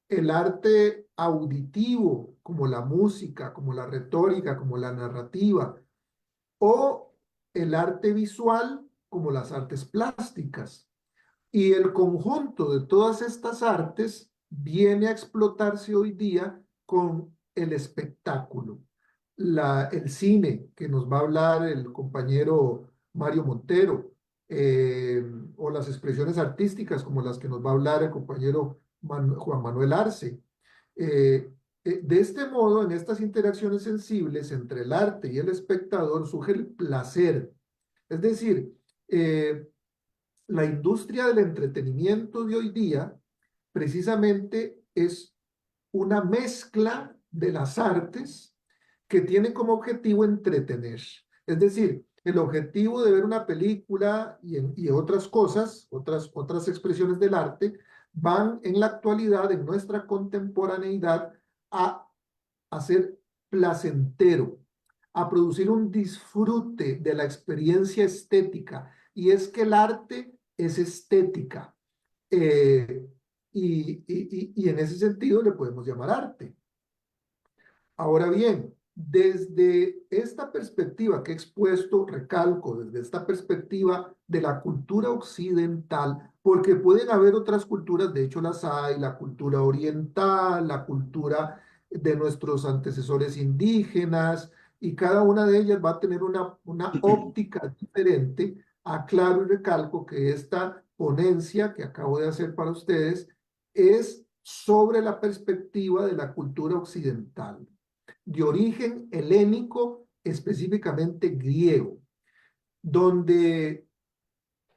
El arte auditivo, como la música, como la retórica, como la narrativa. O el arte visual, como las artes plásticas. Y el conjunto de todas estas artes viene a explotarse hoy día con el espectáculo. El cine, que nos va a hablar el compañero Mario Montero, o las expresiones artísticas, como las que nos va a hablar el compañero Juan Manuel Arce. De este modo, en estas interacciones sensibles entre el arte y el espectador surge el placer. Es decir, la industria del entretenimiento de hoy día precisamente es una mezcla de las artes que tiene como objetivo entretener. Es decir, el objetivo de ver una película y otras cosas, otras expresiones del arte, van en la actualidad, en nuestra contemporaneidad, a ser placentero, a producir un disfrute de la experiencia estética. Y es que el arte es estética. Y en ese sentido le podemos llamar arte. Ahora bien, desde esta perspectiva que he expuesto, recalco, desde esta perspectiva de la cultura occidental, porque pueden haber otras culturas, de hecho las hay, la cultura oriental, la cultura de nuestros antecesores indígenas, y cada una de ellas va a tener una óptica diferente. Aclaro y recalco que esta ponencia que acabo de hacer para ustedes es sobre la perspectiva de la cultura occidental de origen helénico, específicamente griego, donde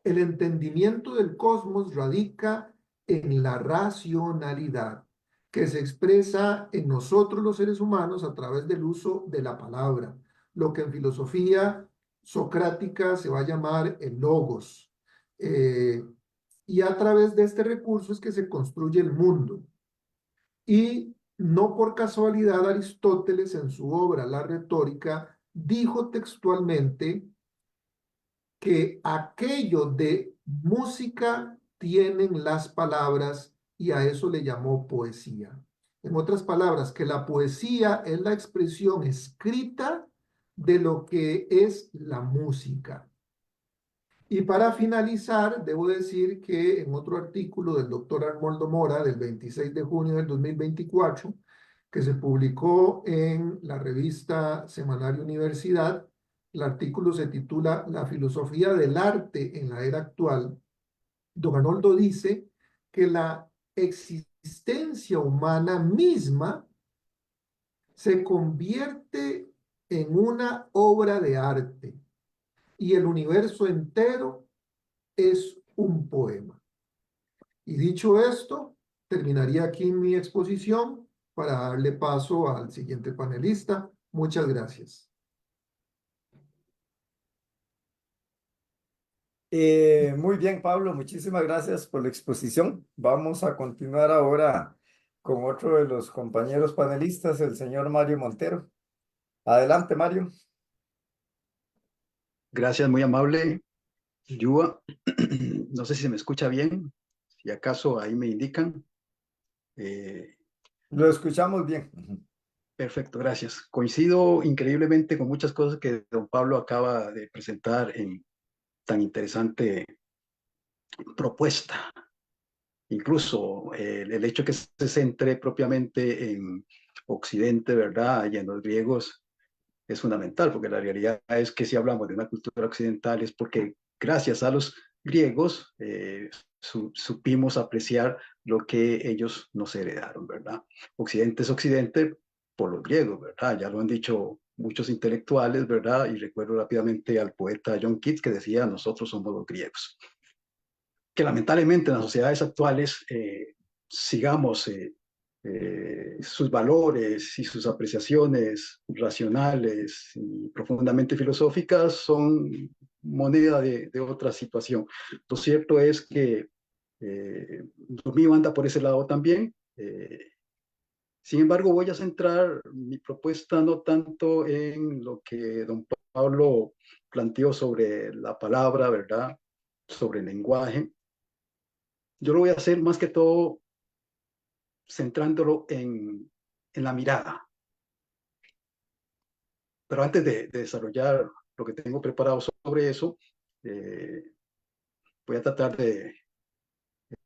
el entendimiento del cosmos radica en la racionalidad que se expresa en nosotros los seres humanos a través del uso de la palabra, lo que en filosofía socrática se va a llamar el logos. Y a través de este recurso es que se construye el mundo. Y no por casualidad Aristóteles en su obra La Retórica dijo textualmente que aquello de música tienen las palabras y a eso le llamó poesía. En otras palabras, que la poesía es la expresión escrita de lo que es la música. Y para finalizar, debo decir que en otro artículo del doctor Arnoldo Mora, del 26 de junio del 2024, que se publicó en la revista Semanario Universidad, el artículo se titula La filosofía del arte en la era actual. Don Arnoldo dice que la existencia humana misma se convierte en una obra de arte y el universo entero es un poema. Y dicho esto, terminaría aquí mi exposición para darle paso al siguiente panelista. Muchas gracias. Muy bien, Pablo, muchísimas gracias por la exposición. Vamos a continuar ahora con otro de los compañeros panelistas, el señor Mario Montero. Adelante, Mario. Gracias, muy amable, Yua. No sé si se me escucha bien, si acaso ahí me indican. Lo escuchamos bien. Perfecto, gracias. Coincido increíblemente con muchas cosas que don Pablo acaba de presentar en tan interesante propuesta. Incluso el hecho que se centre propiamente en Occidente, ¿verdad? Y en los griegos es fundamental, porque la realidad es que si hablamos de una cultura occidental es porque gracias a los griegos supimos apreciar lo que ellos nos heredaron, ¿verdad? Occidente es Occidente por los griegos, ¿verdad? Ya lo han dicho muchos intelectuales, ¿verdad? Y recuerdo rápidamente al poeta John Keats que decía, nosotros somos los griegos. Que lamentablemente en las sociedades actuales sigamos sus valores y sus apreciaciones racionales y profundamente filosóficas son moneda de otra situación. Lo cierto es que lo mío anda por ese lado también. Sin embargo, voy a centrar mi propuesta no tanto en lo que don Pablo planteó sobre la palabra, ¿verdad? Sobre el lenguaje. Yo lo voy a hacer más que todo centrándolo en la mirada. Pero antes de desarrollar lo que tengo preparado sobre eso, voy a tratar de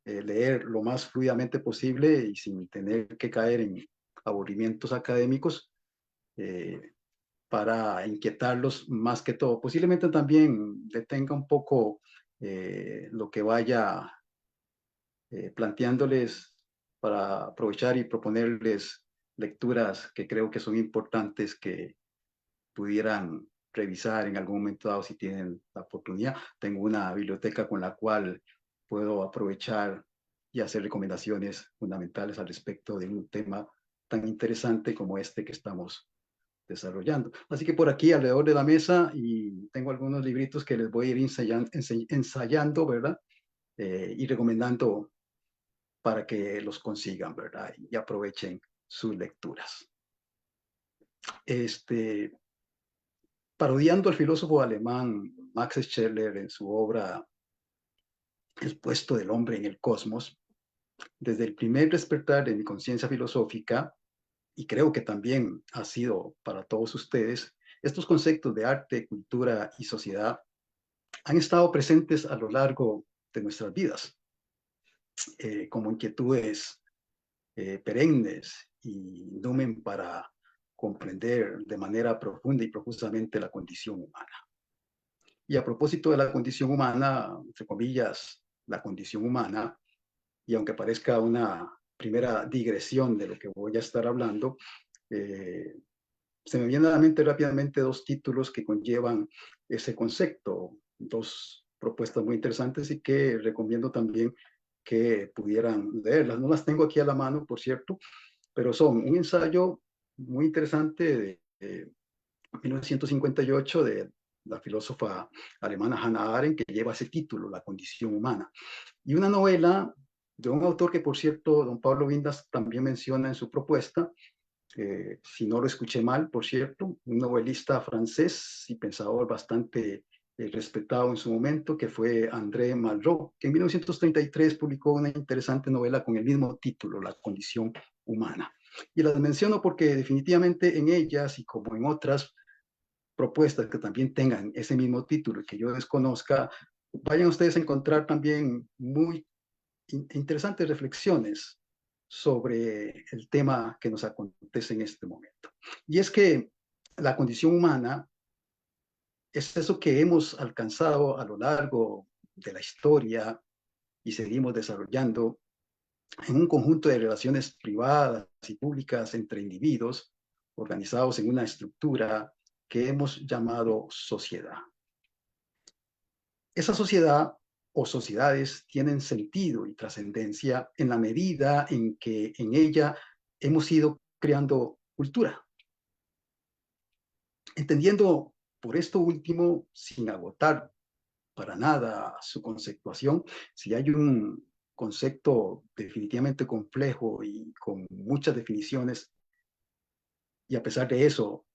leer lo más fluidamente posible y sin tener que caer en aburrimientos académicos para inquietarlos más que todo. Posiblemente también detenga un poco lo que vaya planteándoles para aprovechar y proponerles lecturas que creo que son importantes que pudieran revisar en algún momento dado si tienen la oportunidad. Tengo una biblioteca con la cual puedo aprovechar y hacer recomendaciones fundamentales al respecto de un tema tan interesante como este que estamos desarrollando. Así que por aquí alrededor de la mesa y tengo algunos libritos que les voy a ir ensayando, ¿verdad? Y recomendando para que los consigan, ¿verdad? Y aprovechen sus lecturas. parodiando al filósofo alemán Max Scheler en su obra El puesto del hombre en el cosmos, desde el primer despertar de mi conciencia filosófica, y creo que también ha sido para todos ustedes, estos conceptos de arte, cultura y sociedad han estado presentes a lo largo de nuestras vidas, como inquietudes perennes y numen para comprender de manera profunda y profusamente la condición humana. Y a propósito de la condición humana, entre comillas, la condición humana, y aunque parezca una primera digresión de lo que voy a estar hablando, se me vienen a la mente rápidamente dos títulos que conllevan ese concepto, dos propuestas muy interesantes y que recomiendo también que pudieran leerlas. No las tengo aquí a la mano, por cierto, pero son un ensayo muy interesante de 1958 de la filósofa alemana Hannah Arendt, que lleva ese título, La condición humana, y una novela de un autor que, por cierto, don Pablo Vindas también menciona en su propuesta, si no lo escuché mal, por cierto, un novelista francés y pensador bastante respetado en su momento, que fue André Malraux, que en 1933 publicó una interesante novela con el mismo título, La condición humana. Y las menciono porque definitivamente en ellas y como en otras propuestas que también tengan ese mismo título y que yo desconozca, vayan ustedes a encontrar también muy interesantes reflexiones sobre el tema que nos acontece en este momento. Y es que la condición humana es eso que hemos alcanzado a lo largo de la historia y seguimos desarrollando en un conjunto de relaciones privadas y públicas entre individuos organizados en una estructura que hemos llamado sociedad. Esa sociedad o sociedades tienen sentido y trascendencia en la medida en que en ella hemos ido creando cultura. Entendiendo por esto último, sin agotar para nada su conceptuación, si hay un concepto definitivamente complejo y con muchas definiciones, y a pesar de eso,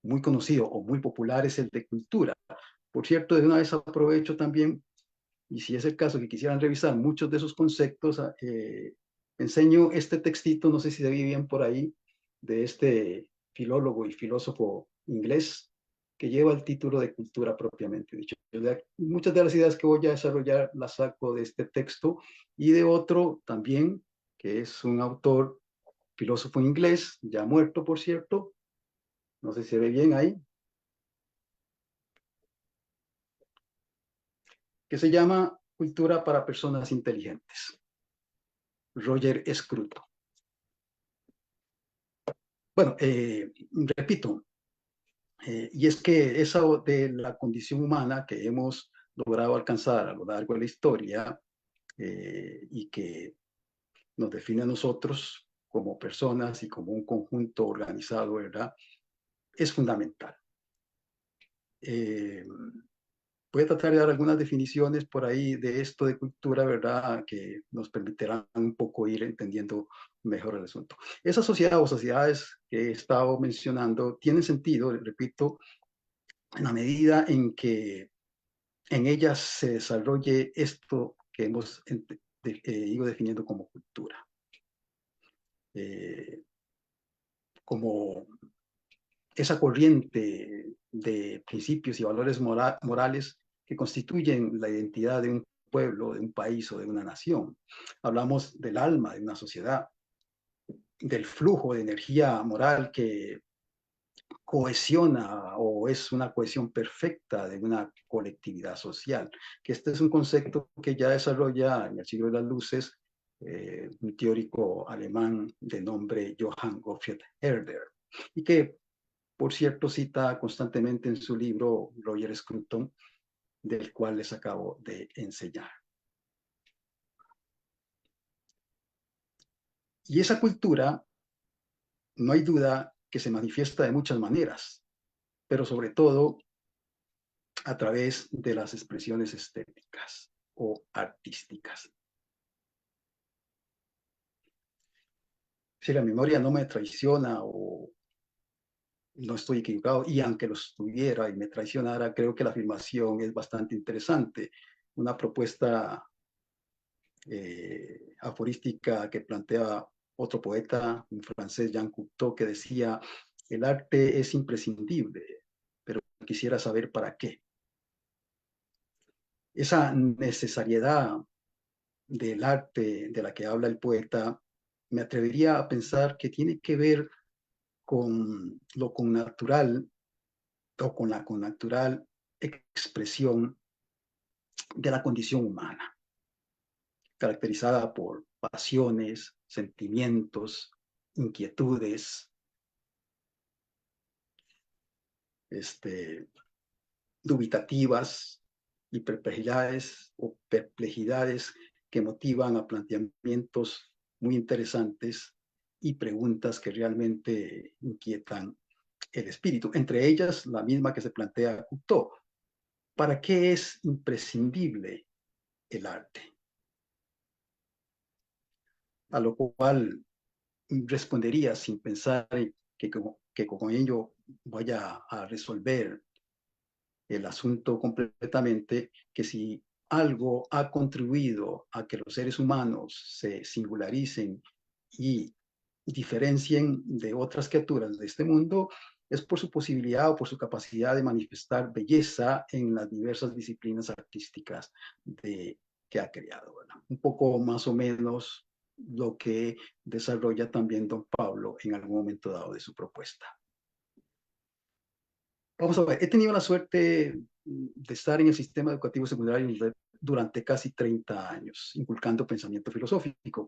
muy conocido o muy popular, es el de cultura. Por cierto, de una vez aprovecho también, y si es el caso que quisieran revisar muchos de esos conceptos, enseño este textito, no sé si se ve bien por ahí, de este filólogo y filósofo inglés, que lleva el título de cultura propiamente dicho. Muchas de las ideas que voy a desarrollar las saco de este texto y de otro también, que es un autor, filósofo inglés, ya muerto por cierto, no sé si se ve bien ahí, que se llama Cultura para Personas Inteligentes. Roger Scruton. Bueno, repito, y es que esa de la condición humana que hemos logrado alcanzar a lo largo de la historia y que nos define a nosotros como personas y como un conjunto organizado, ¿verdad? Es fundamental. Voy a tratar de dar algunas definiciones por ahí de esto de cultura, ¿verdad? Que nos permitirán un poco ir entendiendo mejor el asunto. Esa sociedad o sociedades que he estado mencionando tienen sentido, repito, en la medida en que en ellas se desarrolle esto que hemos ido definiendo como cultura. Como esa corriente de principios y valores morales que constituyen la identidad de un pueblo, de un país o de una nación. Hablamos del alma de una sociedad, del flujo de energía moral que cohesiona o es una cohesión perfecta de una colectividad social, que este es un concepto que ya desarrolla en el siglo de las luces un teórico alemán de nombre Johann Gottfried Herder, y que por cierto cita constantemente en su libro Roger Scruton, del cual les acabo de enseñar. Y esa cultura, no hay duda que se manifiesta de muchas maneras, pero sobre todo a través de las expresiones estéticas o artísticas. Si la memoria no me traiciona o no estoy equivocado, y aunque lo estuviera y me traicionara, creo que la afirmación es bastante interesante. Una propuesta aforística que plantea otro poeta, un francés, Jean Cocteau, que decía, el arte es imprescindible, pero quisiera saber para qué. Esa necesariedad del arte de la que habla el poeta, me atrevería a pensar que tiene que ver con lo connatural o con la connatural expresión de la condición humana, caracterizada por pasiones, sentimientos, inquietudes, dubitativas y perplejidades que motivan a planteamientos muy interesantes y preguntas que realmente inquietan el espíritu. Entre ellas, la misma que se plantea Cocteau. ¿Para qué es imprescindible el arte? A lo cual respondería sin pensar que con ello vaya a resolver el asunto completamente, que si algo ha contribuido a que los seres humanos se singularicen y diferencien de otras criaturas de este mundo, es por su posibilidad o por su capacidad de manifestar belleza en las diversas disciplinas artísticas que ha creado, ¿verdad? Un poco más o menos lo que desarrolla también don Pablo en algún momento dado de su propuesta. Vamos a ver, he tenido la suerte de estar en el sistema educativo secundario durante casi 30 años, inculcando pensamiento filosófico.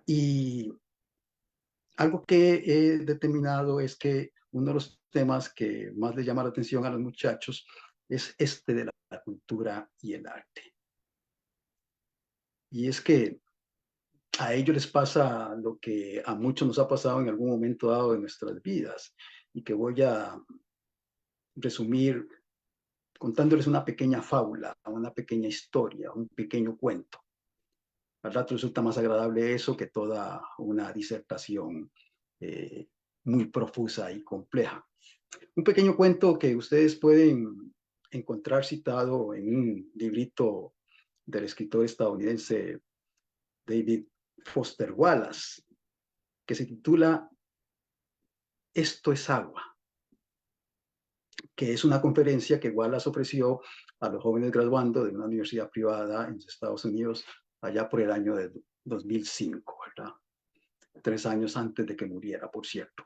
Y algo que he determinado es que uno de los temas que más le llama la atención a los muchachos es este de la cultura y el arte. Y es que a ellos les pasa lo que a muchos nos ha pasado en algún momento dado de nuestras vidas, y que voy a resumir contándoles una pequeña fábula, una pequeña historia, un pequeño cuento. Al rato resulta más agradable eso que toda una disertación muy profusa y compleja. Un pequeño cuento que ustedes pueden encontrar citado en un librito del escritor estadounidense David Foster Wallace, que se titula Esto es agua, que es una conferencia que Wallace ofreció a los jóvenes graduando de una universidad privada en Estados Unidos allá por el año de 2005, ¿verdad? 3 años antes de que muriera, por cierto.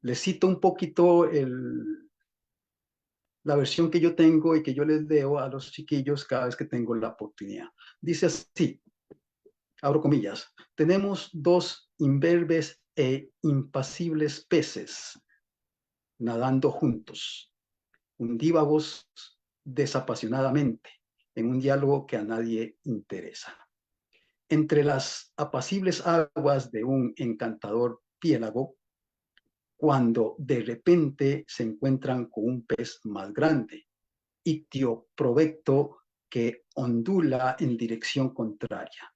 Les cito un poquito la versión que yo tengo y que yo les leo a los chiquillos cada vez que tengo la oportunidad. Dice así, abro comillas, tenemos 2 imberbes e impasibles peces nadando juntos, undívagos desapasionadamente, en un diálogo que a nadie interesa. Entre las apacibles aguas de un encantador piélago, cuando de repente se encuentran con un pez más grande, ictio provecto, que ondula en dirección contraria,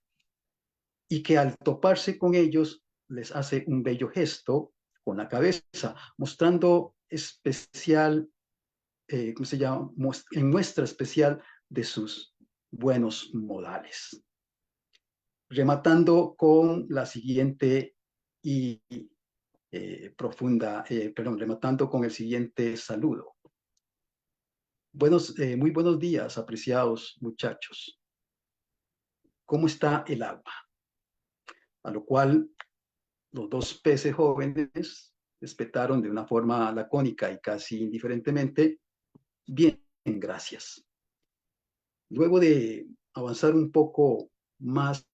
y que al toparse con ellos les hace un bello gesto con la cabeza, mostrando especial, ¿cómo se llama? En muestra especial de sus buenos modales. Rematando con la siguiente y rematando con el siguiente saludo. Muy buenos días, apreciados muchachos. ¿Cómo está el agua? A lo cual los 2 peces jóvenes respetaron de una forma lacónica y casi indiferentemente, bien, gracias. Luego de avanzar un poco más,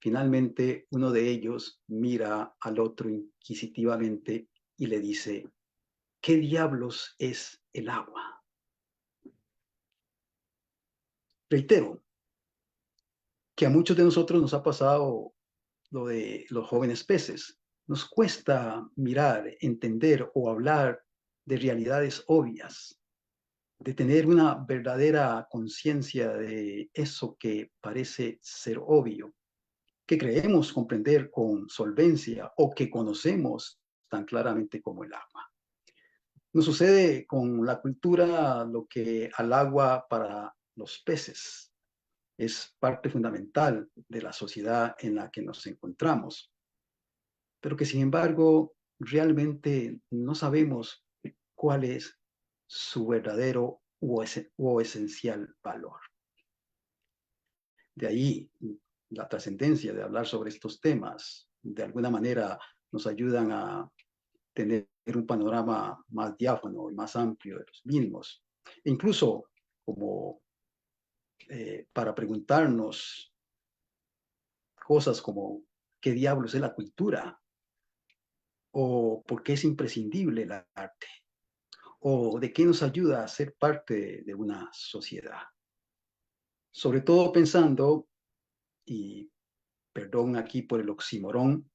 finalmente uno de ellos mira al otro inquisitivamente y le dice, ¿qué diablos es el agua? Reitero que a muchos de nosotros nos ha pasado lo de los jóvenes peces. Nos cuesta mirar, entender o hablar de realidades obvias, de tener una verdadera conciencia de eso que parece ser obvio, que creemos comprender con solvencia o que conocemos tan claramente como el agua. Nos sucede con la cultura lo que al agua para los peces. Es parte fundamental de la sociedad en la que nos encontramos, pero que sin embargo realmente no sabemos cuál es su verdadero o esencial valor. De ahí la trascendencia de hablar sobre estos temas. De alguna manera nos ayudan a tener un panorama más diáfano y más amplio de los mismos. E incluso como para preguntarnos cosas como ¿qué diablos es la cultura? ¿O por qué es imprescindible el arte? ¿O de qué nos ayuda a ser parte de una sociedad? Sobre todo pensando, y perdón aquí por el oxímoron,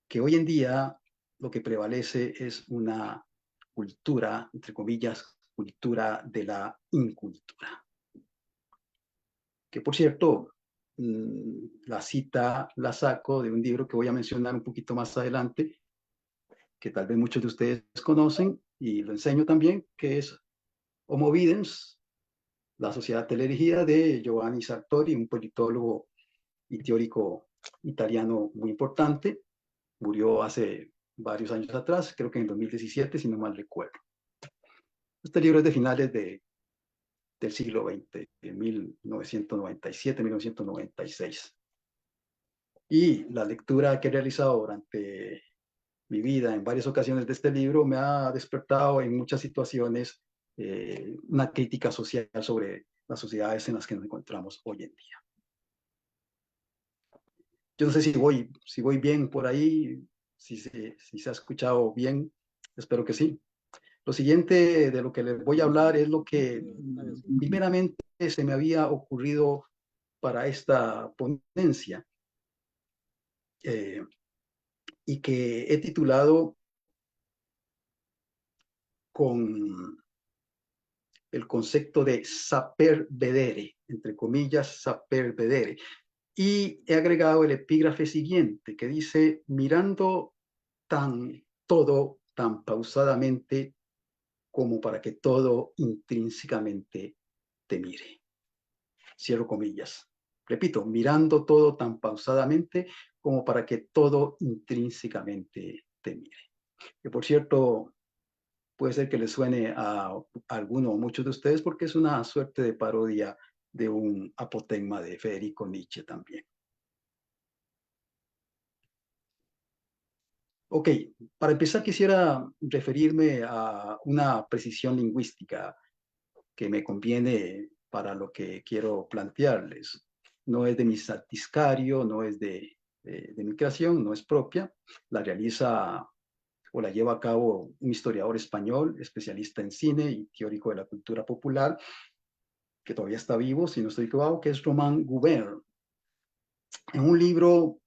que hoy en día lo que prevalece es una cultura, entre comillas, cultura de la incultura. Que por cierto, la cita la saco de un libro que voy a mencionar un poquito más adelante, que tal vez muchos de ustedes conocen, y lo enseño también, que es Homo Videns, la sociedad telerigida de Giovanni Sartori, un politólogo y teórico italiano muy importante. Murió hace varios años atrás, creo que en 2017, si no mal recuerdo. Este libro es de finales del siglo XX, de 1997, 1996. Y la lectura que he realizado durante mi vida en varias ocasiones de este libro me ha despertado en muchas situaciones una crítica social sobre las sociedades en las que nos encontramos hoy en día. Yo no sé si voy bien por ahí, si se ha escuchado bien, espero que sí. Lo siguiente de lo que les voy a hablar es lo que primeramente se me había ocurrido para esta ponencia y que he titulado con el concepto de saper vedere, entre comillas, saper vedere. Y he agregado el epígrafe siguiente que dice, mirando todo tan pausadamente como para que todo intrínsecamente te mire. Cierro comillas. Repito, mirando todo tan pausadamente como para que todo intrínsecamente te mire. Que por cierto, puede ser que les suene a alguno o muchos de ustedes porque es una suerte de parodia de un apotegma de Federico Nietzsche también. Ok, para empezar quisiera referirme a una precisión lingüística que me conviene para lo que quiero plantearles. No es de mi satiscario, no es de mi creación, no es propia. La realiza o la lleva a cabo un historiador español, especialista en cine y teórico de la cultura popular, que todavía está vivo, si no estoy equivocado, que es Romain Gubert. En un libro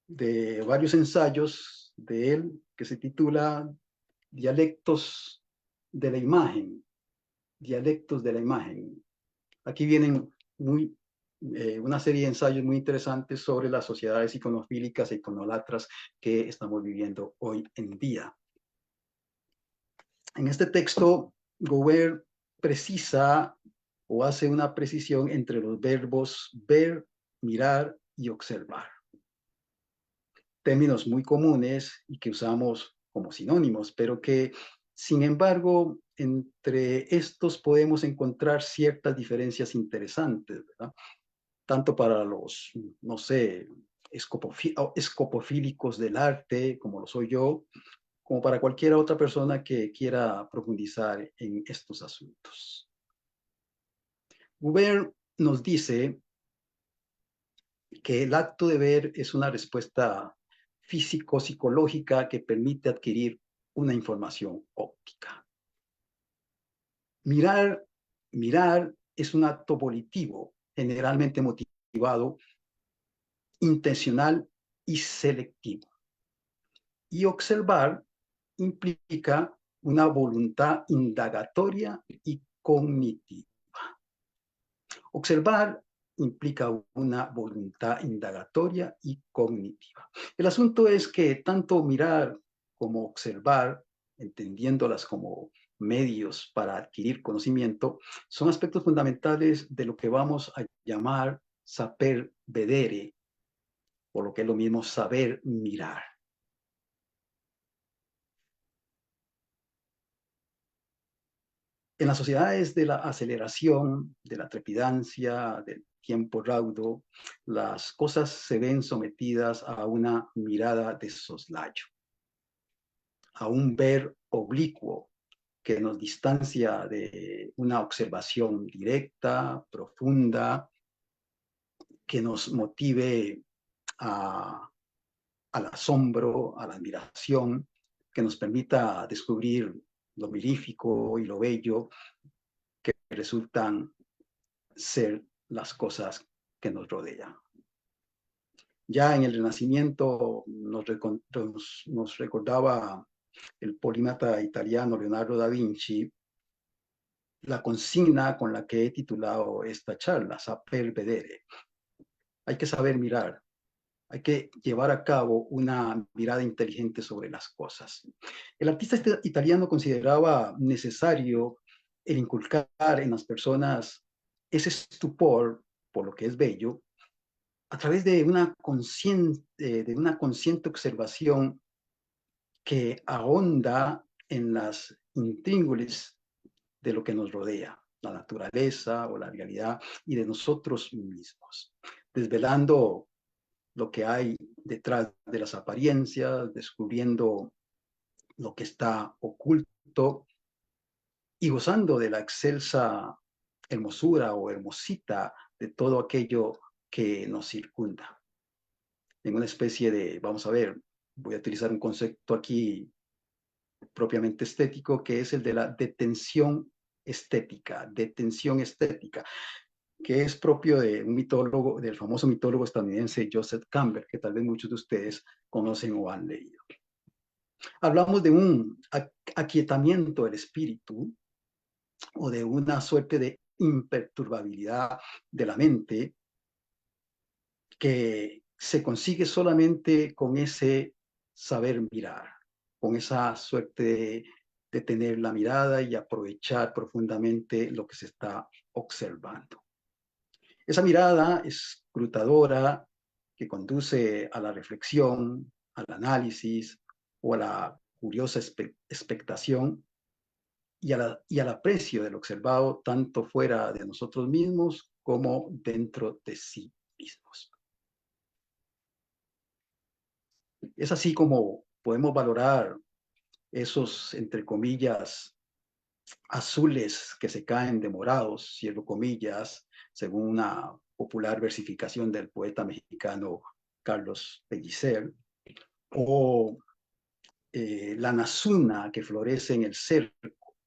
de varios ensayos de él que se titula Dialectos de la imagen. Dialectos de la imagen. Aquí vienen una serie de ensayos muy interesantes sobre las sociedades iconofílicas e iconolatras que estamos viviendo hoy en día. En este texto, Gobert precisa o hace una precisión entre los verbos ver, mirar y observar. Términos muy comunes y que usamos como sinónimos, pero que, sin embargo, entre estos podemos encontrar ciertas diferencias interesantes, ¿verdad? Tanto para los, no sé, escopofílicos del arte, como lo soy yo, como para cualquier otra persona que quiera profundizar en estos asuntos. Gubert nos dice que el acto de ver es una respuesta físico-psicológica que permite adquirir una información óptica. Mirar es un acto volitivo, generalmente motivado, intencional y selectivo. Y observar implica una voluntad indagatoria y cognitiva. Observar implica una voluntad indagatoria y cognitiva. El asunto es que tanto mirar como observar, entendiéndolas como medios para adquirir conocimiento, son aspectos fundamentales de lo que vamos a llamar saper vedere, o lo que es lo mismo saber mirar. En las sociedades de la aceleración, de la trepidancia, del tiempo raudo, las cosas se ven sometidas a una mirada de soslayo, a un ver oblicuo que nos distancia de una observación directa, profunda, que nos motive al asombro, a la admiración, que nos permita descubrir lo mirífico y lo bello que resultan ser las cosas que nos rodean. Ya en el Renacimiento nos recordaba el polímata italiano Leonardo da Vinci la consigna con la que he titulado esta charla, saper vedere. Hay que saber mirar, hay que llevar a cabo una mirada inteligente sobre las cosas. El artista italiano consideraba necesario el inculcar en las personas ese estupor por lo que es bello a través de una consciente observación que ahonda en las intríngulis de lo que nos rodea, la naturaleza o la realidad y de nosotros mismos, desvelando lo que hay detrás de las apariencias, descubriendo lo que está oculto y gozando de la excelsa hermosura o hermosita de todo aquello que nos circunda. En una especie de, vamos a ver, voy a utilizar un concepto aquí propiamente estético, que es el de la detención estética, que es propio de un mitólogo, del famoso mitólogo estadounidense Joseph Campbell, que tal vez muchos de ustedes conocen o han leído. Hablamos de un aquietamiento del espíritu o de una suerte de imperturbabilidad de la mente que se consigue solamente con ese saber mirar, con esa suerte de tener la mirada y aprovechar profundamente lo que se está observando. Esa mirada escrutadora que conduce a la reflexión, al análisis o a la curiosa expectación y al aprecio del observado tanto fuera de nosotros mismos como dentro de sí mismos. Es así como podemos valorar esos, entre comillas, azules que se caen de morados, cierro comillas, según una popular versificación del poeta mexicano Carlos Pellicer, o la nasuna que florece en el cerco,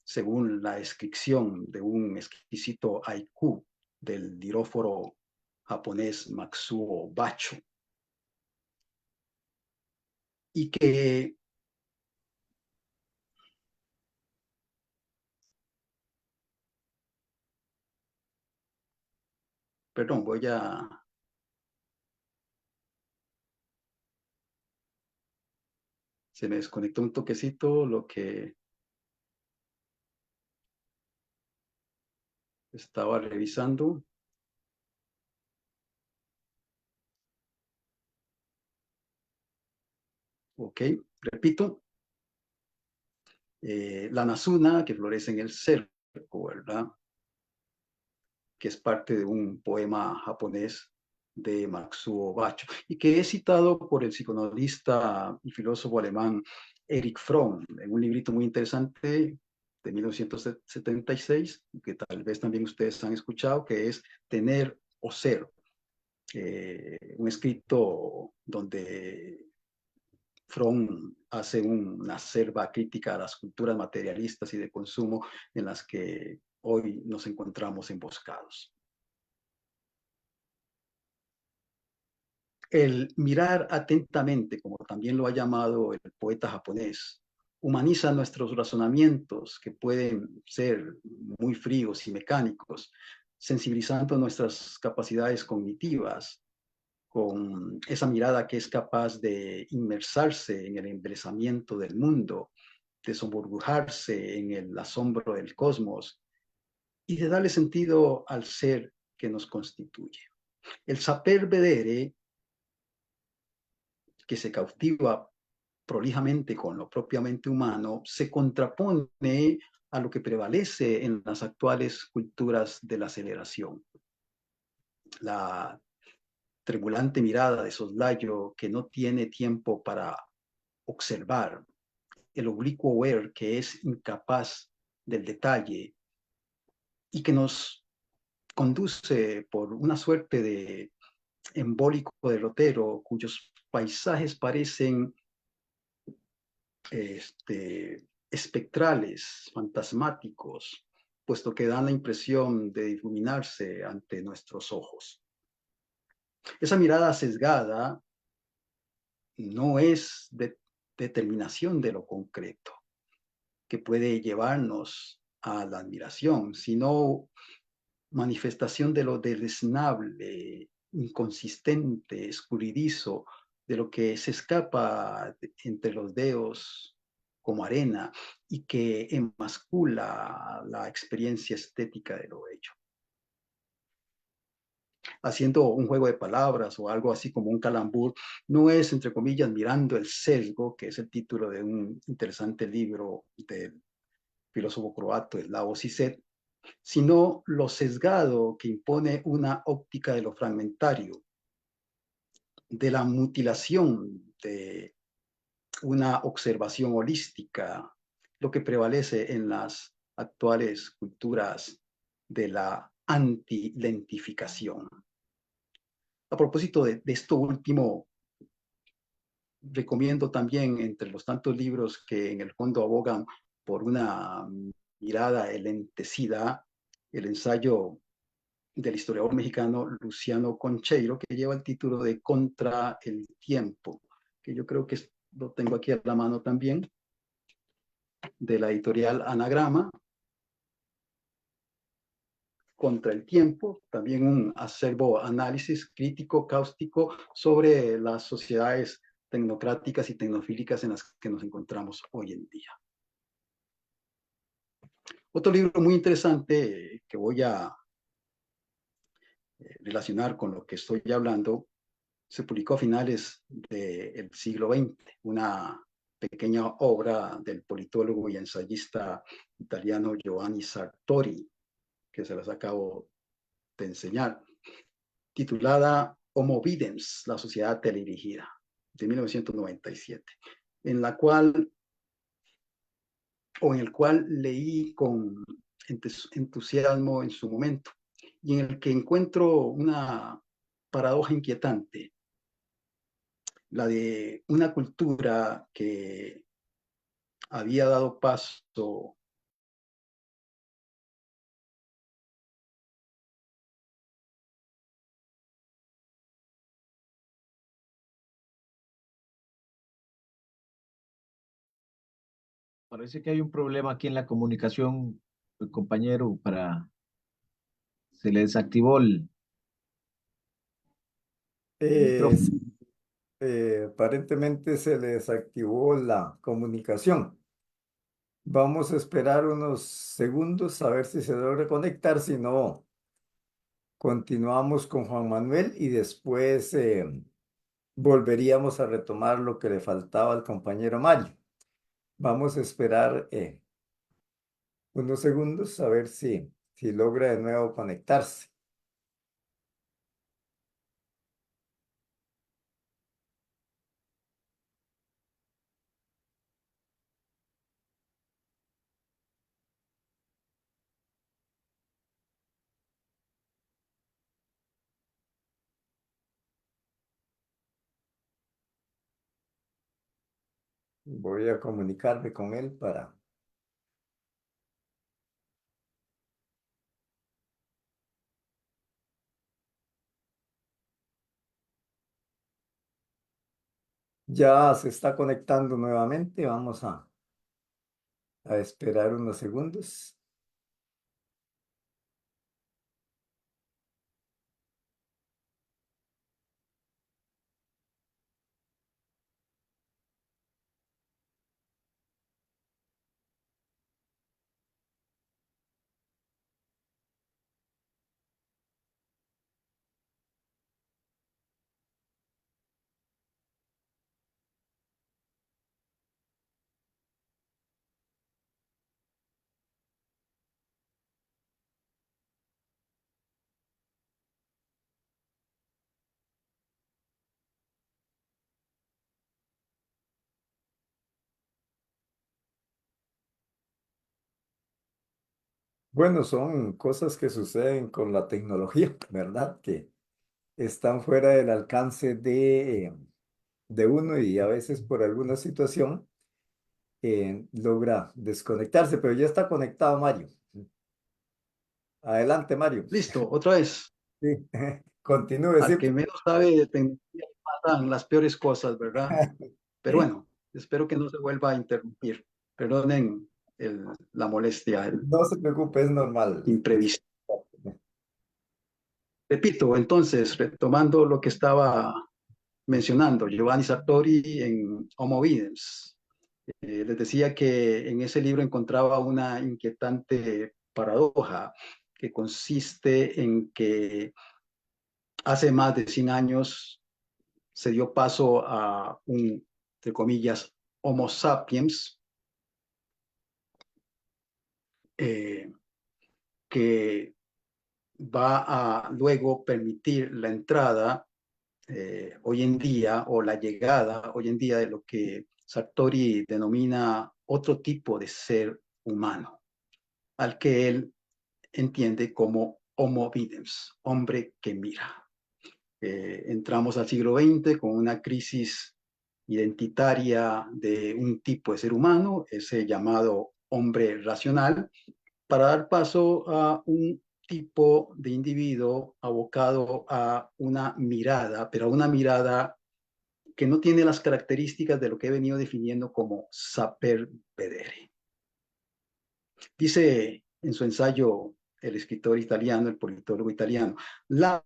según la descripción de un exquisito haiku del liróforo japonés Matsuo Bacho, y que perdón, se me desconectó un toquecito lo que estaba revisando. Ok, repito. La nasuna que florece en el cerco, ¿verdad? Que es parte de un poema japonés de Matsuo Bacho y que es citado por el psicoanalista y filósofo alemán Erich Fromm en un librito muy interesante de 1976, que tal vez también ustedes han escuchado, que es Tener o Ser, un escrito donde Fromm hace una acerba crítica a las culturas materialistas y de consumo en las que hoy nos encontramos emboscados. El mirar atentamente, como también lo ha llamado el poeta japonés, humaniza nuestros razonamientos que pueden ser muy fríos y mecánicos, sensibilizando nuestras capacidades cognitivas con esa mirada que es capaz de inmersarse en el embelezamiento del mundo, de sonrojarse en el asombro del cosmos y de darle sentido al ser que nos constituye. El saper vedere, que se cautiva prolijamente con lo propiamente humano, se contrapone a lo que prevalece en las actuales culturas de la aceleración. La tremulante mirada de soslayo que no tiene tiempo para observar, el oblicuo ver que es incapaz del detalle y que nos conduce por una suerte de embólico derrotero cuyos paisajes parecen espectrales, fantasmáticos, puesto que dan la impresión de difuminarse ante nuestros ojos. Esa mirada sesgada no es determinación de lo concreto, que puede llevarnos a la admiración, sino manifestación de lo deleznable, inconsistente, escurridizo, de lo que se escapa entre los dedos como arena y que enmascula la experiencia estética de lo bello. Haciendo un juego de palabras o algo así como un calambur, no es, entre comillas, mirando el sesgo, que es el título de un interesante libro del filósofo croato Slavoj Žižek, sino lo sesgado que impone una óptica de lo fragmentario, de la mutilación de una observación holística, lo que prevalece en las actuales culturas de la antilentificación. A propósito de esto último, recomiendo también, entre los tantos libros que en el fondo abogan por una mirada elentecida, el ensayo del historiador mexicano Luciano Concheiro, que lleva el título de Contra el tiempo, que yo creo que lo tengo aquí a la mano también, de la editorial Anagrama. Contra el tiempo, también un acervo análisis crítico, cáustico sobre las sociedades tecnocráticas y tecnofílicas en las que nos encontramos hoy en día. Otro libro muy interesante que voy a relacionar con lo que estoy hablando, se publicó a finales del siglo XX, una pequeña obra del politólogo y ensayista italiano Giovanni Sartori, que se las acabo de enseñar, titulada Homo Videns, la sociedad teledirigida, de 1997, en la cual, o en el cual leí con entusiasmo en su momento, y en el que encuentro una paradoja inquietante, la de una cultura que había dado paso Parece que hay un problema aquí en la comunicación, compañero, se le desactivó el micrófono. Sí, aparentemente se le desactivó la comunicación. Vamos a esperar unos segundos a ver si se logra conectar, si no, continuamos con Juan Manuel y después volveríamos a retomar lo que le faltaba al compañero Mario. Vamos a esperar unos segundos a ver si logra de nuevo conectarse. Voy a comunicarme con él para... Ya se está conectando nuevamente. Vamos a esperar unos segundos. Bueno, son cosas que suceden con la tecnología, ¿verdad? Que están fuera del alcance de uno y a veces por alguna situación logra desconectarse, pero ya está conectado Mario. Adelante, Mario. Listo, otra vez. Sí. Continúe, sí. Al que menos sabe de tecnología le pasan las peores cosas, ¿verdad? Pero bueno, espero que no se vuelva a interrumpir. Perdonen la molestia, el No se preocupe, es normal. imprevisto. Repito, entonces, retomando lo que estaba mencionando, Giovanni Sartori en Homo Videns. Les decía que en ese libro encontraba una inquietante paradoja que consiste en que hace más de 100 años se dio paso a un, entre comillas, Homo sapiens, que va a luego permitir la entrada hoy en día o la llegada hoy en día de lo que Sartori denomina otro tipo de ser humano, al que él entiende como Homo videns, hombre que mira. Entramos al siglo XX con una crisis identitaria de un tipo de ser humano, ese llamado hombre racional, para dar paso a un tipo de individuo abocado a una mirada, pero a una mirada que no tiene las características de lo que he venido definiendo como saper vedere. Dice en su ensayo el escritor italiano, el politólogo italiano, la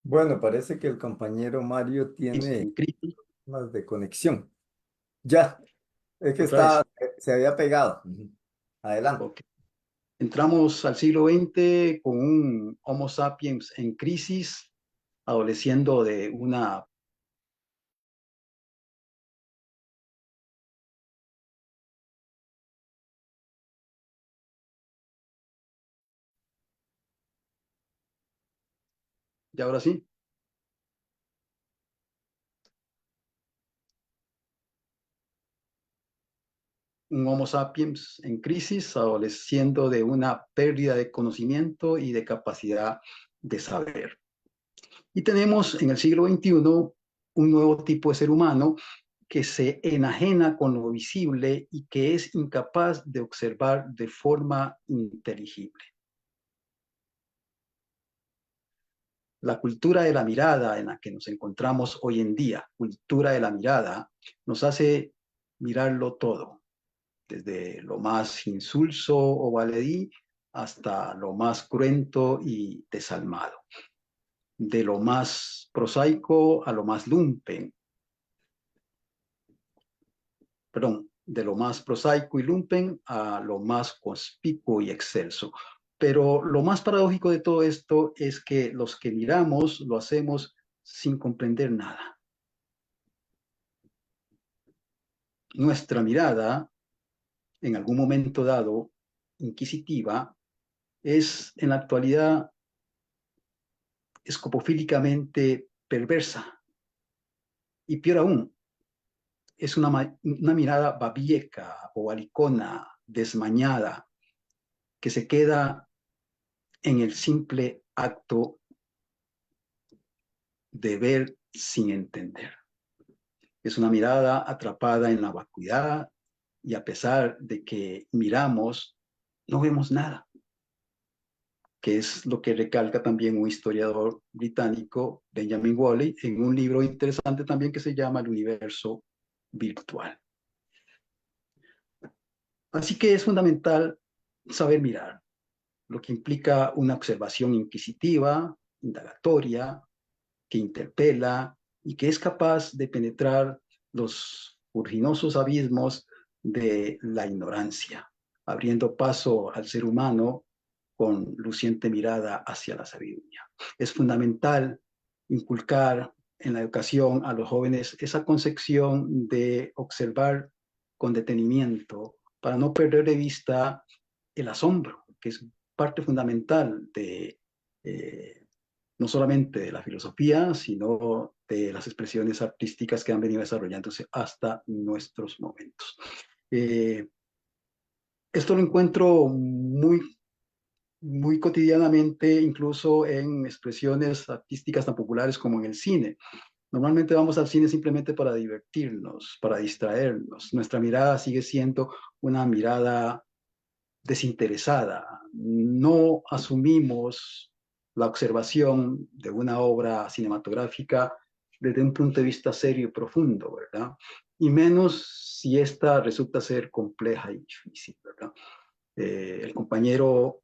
Bueno, parece que el compañero Mario tiene en crisis, más de conexión. Ya, es que otra vez, se había pegado. Ujú. Adelante. okay. Entramos al siglo XX con un Homo sapiens en crisis, adoleciendo de una... ¿Y ahora sí? Un Homo sapiens en crisis, adoleciendo de una pérdida de conocimiento y de capacidad de saber. Y tenemos en el siglo XXI un nuevo tipo de ser humano que se enajena con lo visible y que es incapaz de observar de forma inteligible. La cultura de la mirada en la que nos encontramos hoy en día, cultura de la mirada, nos hace mirarlo todo, desde lo más insulso o baledí hasta lo más cruento y desalmado, de lo más prosaico a lo más lumpen, perdón, de lo más prosaico y lumpen a lo más conspicuo y excelso. Pero lo más paradójico de todo esto es que los que miramos lo hacemos sin comprender nada. Nuestra mirada, en algún momento dado, inquisitiva, es en la actualidad escopofílicamente perversa. Y peor aún, es una mirada babieca o balicona, desmañada, que se queda en el simple acto de ver sin entender. Es una mirada atrapada en la vacuidad y a pesar de que miramos, no vemos nada, que es lo que recalca también un historiador británico, Benjamin Woolley, en un libro interesante también que se llama El universo virtual. Así que es fundamental saber mirar, lo que implica una observación inquisitiva, indagatoria, que interpela y que es capaz de penetrar los urginosos abismos de la ignorancia, abriendo paso al ser humano con luciente mirada hacia la sabiduría. Es fundamental inculcar en la educación a los jóvenes esa concepción de observar con detenimiento para no perder de vista el asombro, que es parte fundamental de no solamente de la filosofía, sino de las expresiones artísticas que han venido desarrollándose hasta nuestros momentos. Esto lo encuentro muy cotidianamente, incluso en expresiones artísticas tan populares como en el cine. Normalmente vamos al cine simplemente para divertirnos, para distraernos. Nuestra mirada sigue siendo una mirada desinteresada. No asumimos la observación de una obra cinematográfica desde un punto de vista serio y profundo, ¿verdad? Y menos si esta resulta ser compleja y difícil, ¿verdad? El compañero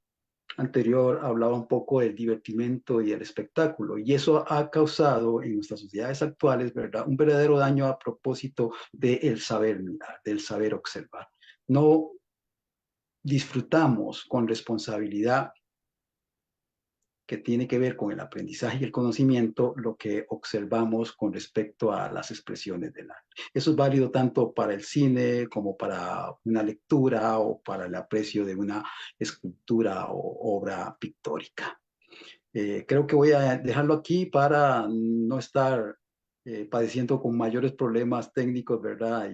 anterior hablaba un poco del divertimento y el espectáculo, y eso ha causado en nuestras sociedades actuales, ¿verdad?, un verdadero daño a propósito del saber mirar, del saber observar. No disfrutamos con responsabilidad que tiene que ver con el aprendizaje y el conocimiento, lo que observamos con respecto a las expresiones del arte. Eso es válido tanto para el cine como para una lectura o para el aprecio de una escultura o obra pictórica. Creo que voy a dejarlo aquí para no estar padeciendo con mayores problemas técnicos, ¿verdad?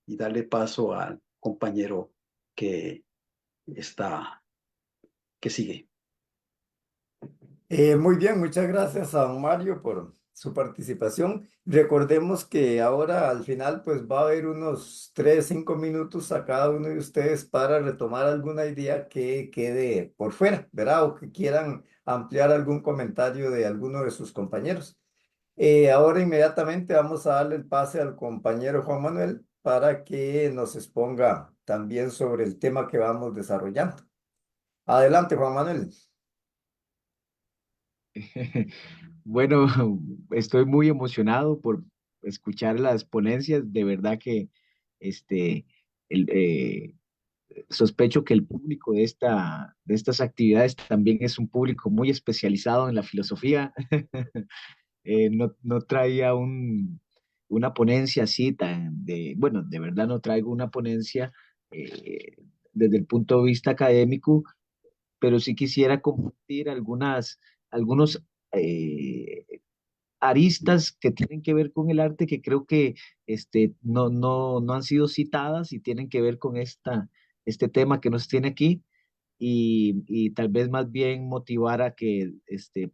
Y darle paso al compañero que que sigue. Muy bien, muchas gracias a don Mario por su participación. Recordemos que ahora al final pues va a haber unos 3, 5 minutos a cada uno de ustedes para retomar alguna idea que quede por fuera, ¿verdad? O que quieran ampliar algún comentario de alguno de sus compañeros. Ahora inmediatamente vamos a darle el pase al compañero Juan Manuel para que nos exponga también sobre el tema que vamos desarrollando. Adelante, Juan Manuel. Bueno, estoy muy emocionado por escuchar las ponencias. De verdad que este, el, sospecho que el público de estas actividades también es un público muy especializado en la filosofía. No traía una ponencia así bueno, de verdad no traigo una ponencia eh, desde el punto de vista académico, pero sí quisiera compartir algunos eh, aristas que tienen que ver con el arte que creo que no han sido citadas y tienen que ver con este tema que nos tiene aquí y tal vez más bien motivar a que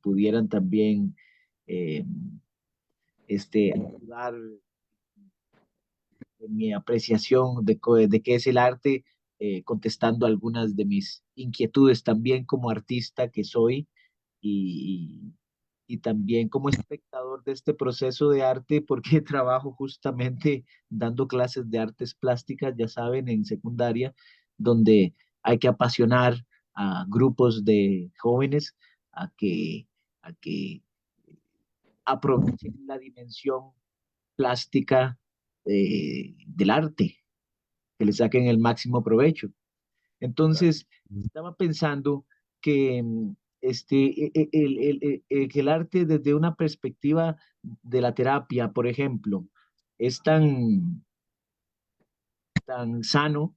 pudieran también eh, ayudar en mi apreciación de qué es el arte, contestando algunas de mis inquietudes también como artista que soy y, y también como espectador de este proceso de arte, porque trabajo justamente dando clases de artes plásticas, ya saben, en secundaria, donde hay que apasionar a grupos de jóvenes a que aprovechen la dimensión plástica del arte, que le saquen el máximo provecho. Entonces, estaba pensando que que el arte desde una perspectiva de la terapia, por ejemplo, es tan sano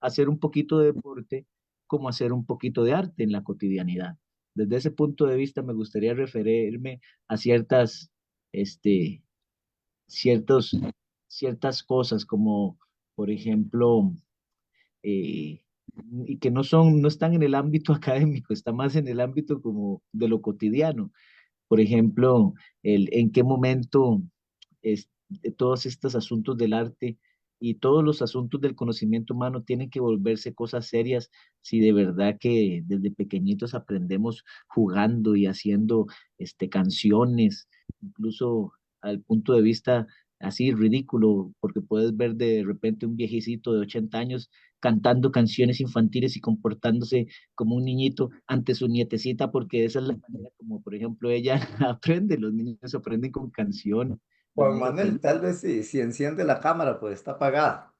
hacer un poquito de deporte como hacer un poquito de arte en la cotidianidad. Desde ese punto de vista me gustaría referirme a este, ciertos, ciertas cosas como, por ejemplo, eh, y que no están en el ámbito académico, está más en el ámbito como de lo cotidiano. Por ejemplo, en qué momento todos estos asuntos del arte y todos los asuntos del conocimiento humano tienen que volverse cosas serias si de verdad que desde pequeñitos aprendemos jugando y haciendo canciones, incluso al punto de vista así ridículo, porque puedes ver de repente un viejecito de 80 años cantando canciones infantiles y comportándose como un niñito ante su nietecita, porque esa es la manera como, por ejemplo, ella aprende. Los niños aprenden con canciones, los Juan niños Manuel, aprenden, tal vez si enciende la cámara, pues está apagada.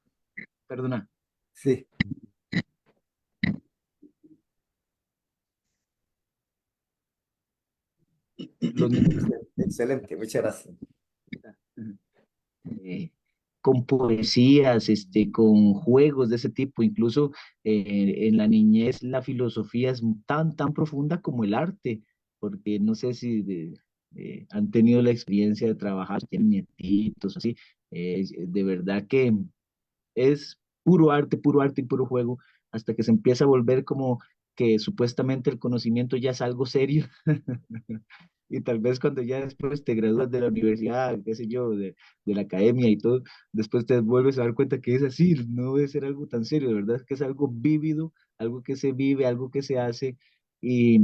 perdona, Sí, los niños, excelente, muchas gracias. eh, con poesías, con juegos de ese tipo. Incluso en la niñez la filosofía es tan profunda como el arte, porque no sé si han tenido la experiencia de trabajar, tienen nietitos, así. De verdad que es puro arte y puro juego, hasta que se empieza a volver como que supuestamente el conocimiento ya es algo serio. Y tal vez cuando ya después te gradúas de la universidad, qué sé yo, de la academia y todo, después te vuelves a dar cuenta que es así, no debe ser algo tan serio, de verdad es que es algo vívido, algo que se vive, algo que se hace y,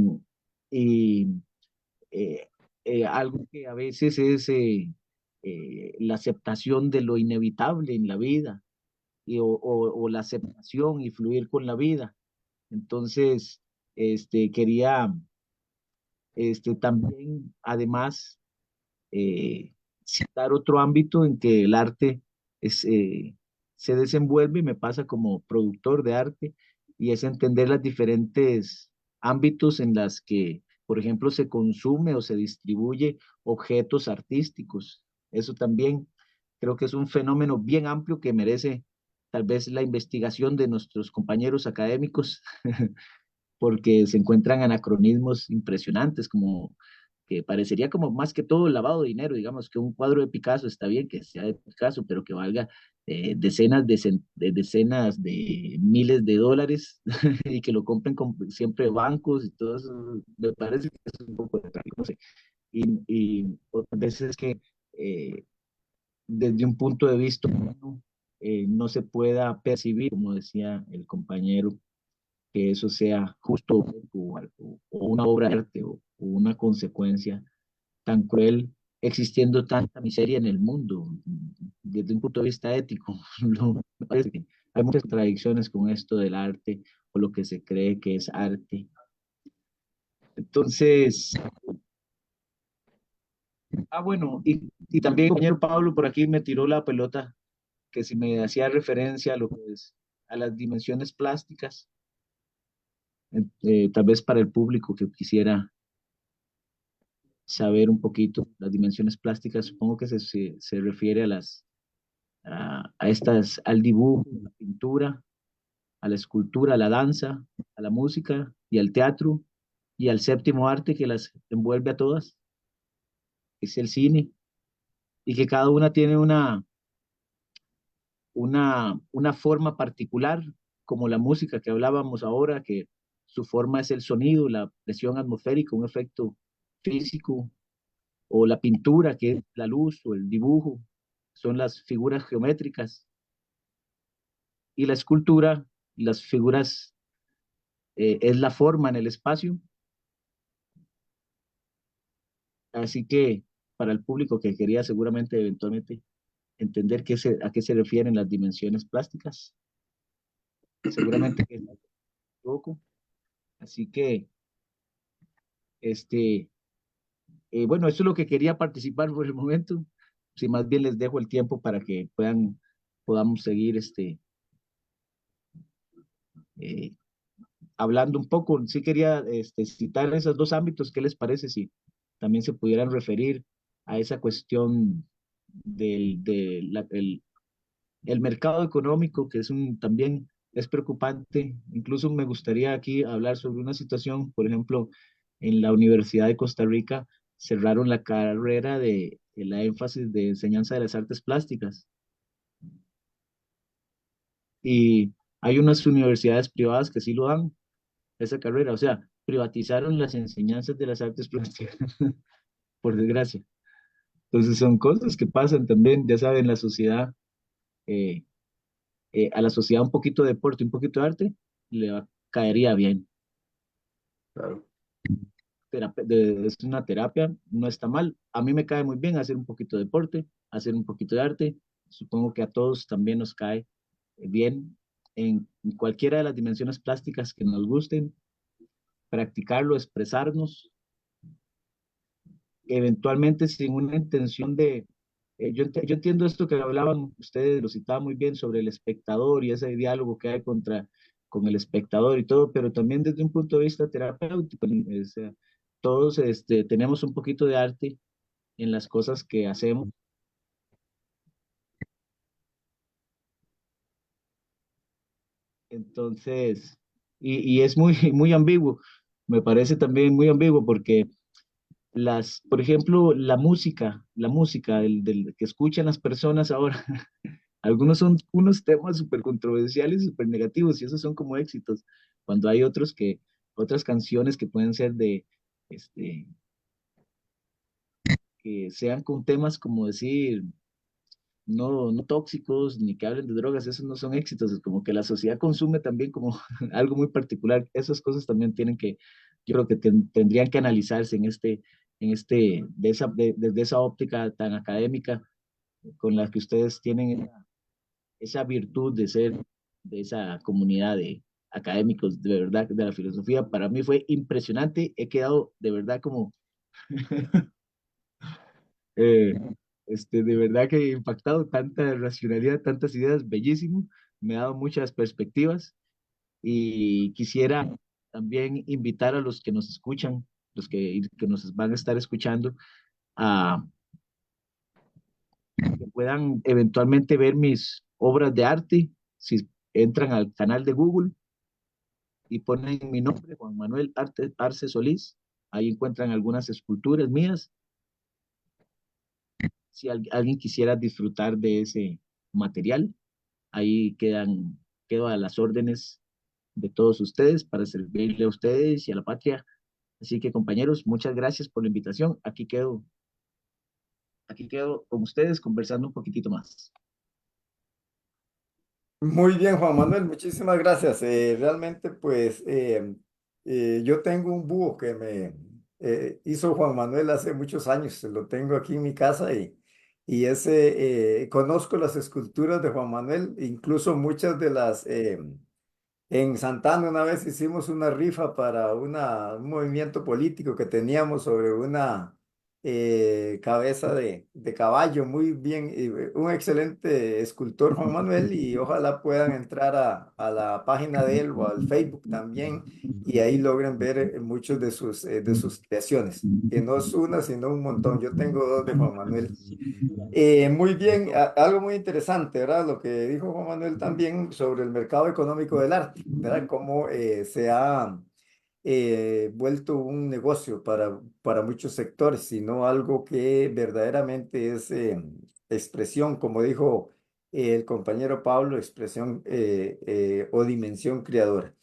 y eh, algo que a veces es la aceptación de lo inevitable en la vida o la aceptación y fluir con la vida. Entonces, quería también, además, citar otro ámbito en que el arte es, se desenvuelve y me pasa como productor de arte, y es entender las diferentes ámbitos en las que, por ejemplo, se consume o se distribuye objetos artísticos. Eso también creo que es un fenómeno bien amplio que merece tal vez la investigación de nuestros compañeros académicos, porque se encuentran anacronismos impresionantes, como que parecería como más que todo lavado de dinero, digamos que un cuadro de Picasso está bien que sea de Picasso, pero que valga decenas de miles de dólares y que lo compren con siempre bancos y todo eso, me parece que es un poco de trágico, no sé. Y otras veces que eh, desde un punto de vista humano no se pueda percibir, como decía el compañero, que eso sea justo o una obra de arte o una consecuencia tan cruel, existiendo tanta miseria en el mundo, desde un punto de vista ético. Me parece que hay muchas contradicciones con esto del arte o lo que se cree que es arte. Entonces, bueno, y también el compañero Pablo por aquí me tiró la pelota, que si me hacía referencia a lo que es, a las dimensiones plásticas, tal vez para el público que quisiera saber un poquito las dimensiones plásticas, supongo que se refiere a estas, al dibujo, a la pintura, a la escultura, a la danza, a la música y al teatro y al séptimo arte que las envuelve a todas, que es el cine, y que cada una tiene una forma particular, como la música que hablábamos ahora, que su forma es el sonido, la presión atmosférica, un efecto físico, o la pintura, que es la luz, o el dibujo, son las figuras geométricas, y la escultura, las figuras, es la forma en el espacio. Así que para el público que quería seguramente eventualmente entender a qué se refieren las dimensiones plásticas, seguramente que me equivoco. Así que, este, bueno, eso es lo que quería participar por el momento. Si más bien les dejo el tiempo para que podamos seguir eh, hablando un poco. Sí quería citar esos dos ámbitos. ¿Qué les parece si también se pudieran referir a esa cuestión el mercado económico, que también es preocupante? Incluso me gustaría aquí hablar sobre una situación, por ejemplo, en la Universidad de Costa Rica cerraron la carrera de la énfasis de enseñanza de las artes plásticas, y hay unas universidades privadas que sí lo dan, esa carrera, o sea, privatizaron las enseñanzas de las artes plásticas, por desgracia. Entonces son cosas que pasan también, ya saben, la sociedad, eh, a la sociedad un poquito de deporte, un poquito de arte, caería bien. Claro. Es una terapia, no está mal. A mí me cae muy bien hacer un poquito de deporte, hacer un poquito de arte. Supongo que a todos también nos cae bien en cualquiera de las dimensiones plásticas que nos gusten, practicarlo, expresarnos, eventualmente sin una intención de... yo entiendo esto que hablaban ustedes, lo citaban muy bien sobre el espectador y ese diálogo que hay con el espectador y todo, pero también desde un punto de vista terapéutico. O sea, todos tenemos un poquito de arte en las cosas que hacemos, Entonces, y es muy, muy ambiguo. Me parece también muy ambiguo porque por ejemplo, la música que escuchan las personas ahora, algunos son unos temas súper controversiales, súper negativos, y esos son como éxitos, cuando hay otras canciones que pueden ser este, que sean con temas como decir, no tóxicos, ni que hablen de drogas, esos no son éxitos, es como que la sociedad consume también como algo muy particular, esas cosas también yo creo que tendrían que analizarse desde esa óptica tan académica con la que ustedes tienen esa virtud de ser de esa comunidad de académicos, de verdad, de la filosofía. Para mí fue impresionante, he quedado de verdad como, eh, de verdad que impactado, tanta racionalidad, tantas ideas, bellísimo, me ha dado muchas perspectivas y quisiera también invitar a los que nos escuchan, que nos van a estar escuchando, a que puedan eventualmente ver mis obras de arte, si entran al canal de Google y ponen mi nombre, Juan Manuel Arce Solís. Ahí encuentran algunas esculturas mías. Si alguien quisiera disfrutar de ese material, ahí quedo a las órdenes de todos ustedes para servirle a ustedes y a la patria. Así que compañeros, muchas gracias por la invitación. Aquí quedo con ustedes conversando un poquitito más. Muy bien, Juan Manuel, muchísimas gracias. Realmente, pues, yo tengo un búho que me hizo Juan Manuel hace muchos años. Lo tengo aquí en mi casa y conozco las esculturas de Juan Manuel, incluso muchas de las en Santana una vez hicimos una rifa para un movimiento político que teníamos sobre una cabeza de caballo, muy bien, un excelente escultor Juan Manuel y ojalá puedan entrar a la página de él o al Facebook también y ahí logren ver muchos de sus creaciones, que no es una, sino un montón. Yo tengo dos de Juan Manuel. Muy bien, algo muy interesante, ¿verdad? Lo que dijo Juan Manuel también sobre el mercado económico del arte, ¿verdad? Cómo se ha vuelto un negocio para muchos sectores, sino algo que verdaderamente es expresión, como dijo el compañero Pablo, expresión o dimensión creadora.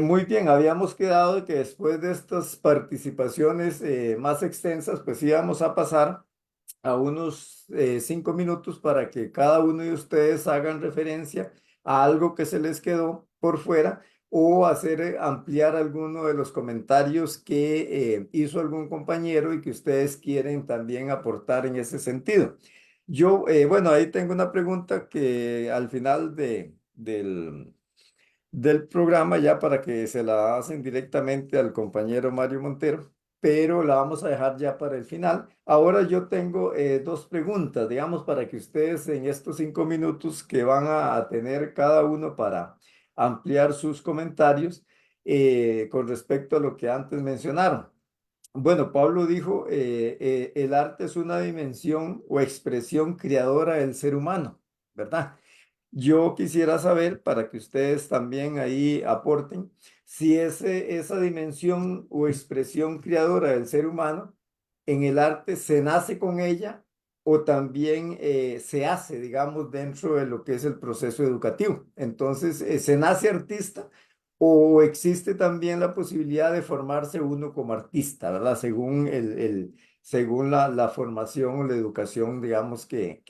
Muy bien, habíamos quedado de que después de estas participaciones más extensas, pues íbamos a pasar a unos 5 minutos para que cada uno de ustedes hagan referencia a algo que se les quedó por fuera o hacer ampliar alguno de los comentarios que hizo algún compañero y que ustedes quieren también aportar en ese sentido. Bueno, ahí tengo una pregunta que al final del programa ya para que se la hacen directamente al compañero Mario Montero, pero la vamos a dejar ya para el final. Ahora yo tengo dos preguntas, digamos, para que ustedes en estos 5 minutos que van a tener cada uno para ampliar sus comentarios con respecto a lo que antes mencionaron. Bueno, Pablo dijo, el arte es una dimensión o expresión creadora del ser humano, ¿verdad? Yo quisiera saber, para que ustedes también ahí aporten, si esa dimensión o expresión creadora del ser humano en el arte se nace con ella o también se hace, digamos, dentro de lo que es el proceso educativo. Entonces, ¿se nace artista o existe también la posibilidad de formarse uno como artista, ¿verdad? Según la formación o la educación, digamos, que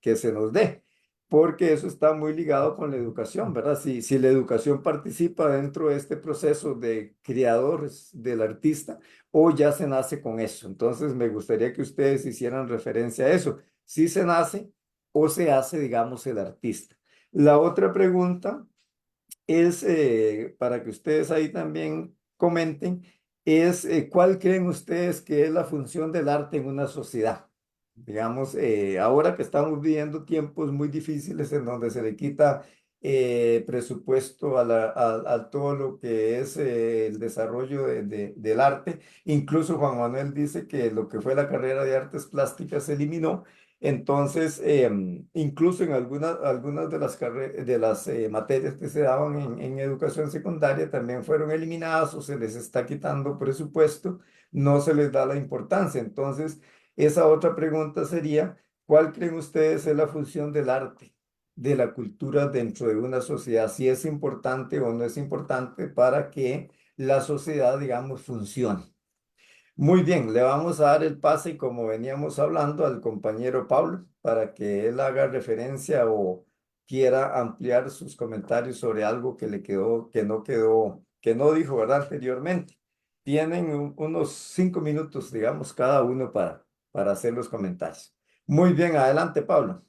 se nos dé porque eso está muy ligado con la educación, ¿verdad? Si la educación participa dentro de este proceso de creadores del artista o ya se nace con eso. Entonces, me gustaría que ustedes hicieran referencia a eso. Si se nace o se hace, digamos, el artista. La otra pregunta es, para que ustedes ahí también comenten, es ¿cuál creen ustedes que es la función del arte en una sociedad? Digamos, ahora que estamos viviendo tiempos muy difíciles en donde se le quita presupuesto a todo lo que es el desarrollo del arte. Incluso Juan Manuel dice que lo que fue la carrera de artes plásticas se eliminó. Entonces, incluso en algunas de las materias que se daban en educación secundaria también fueron eliminadas o se les está quitando presupuesto, no se les da la importancia. Entonces, esa otra pregunta sería, ¿cuál creen ustedes es la función del arte, de la cultura dentro de una sociedad? Si es importante o no es importante para que la sociedad, digamos, funcione. Muy bien, le vamos a dar el pase, como veníamos hablando, al compañero Pablo para que él haga referencia o quiera ampliar sus comentarios sobre algo que le quedó, que no dijo, ¿verdad? Anteriormente. Tienen unos 5 minutos, digamos, cada uno para hacer los comentarios. Muy bien, adelante, Pablo.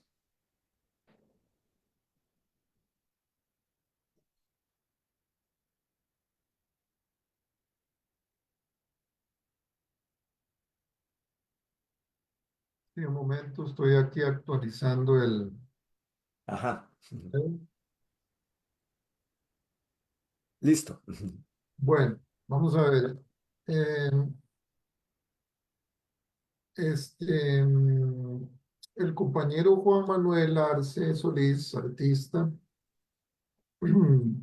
Sí, un momento, estoy aquí actualizando el... Ajá. Listo. Bueno, vamos a ver. Eh, el compañero Juan Manuel Arce Solís, artista,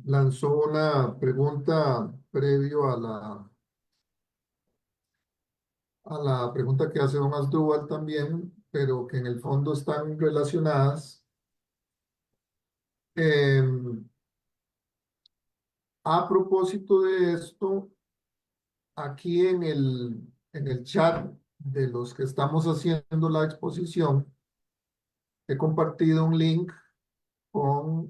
lanzó una pregunta previo a la pregunta que hace don Asdrúbal también, pero que en el fondo están relacionadas. A propósito de esto, aquí en el chat de los que estamos haciendo la exposición, he compartido un link con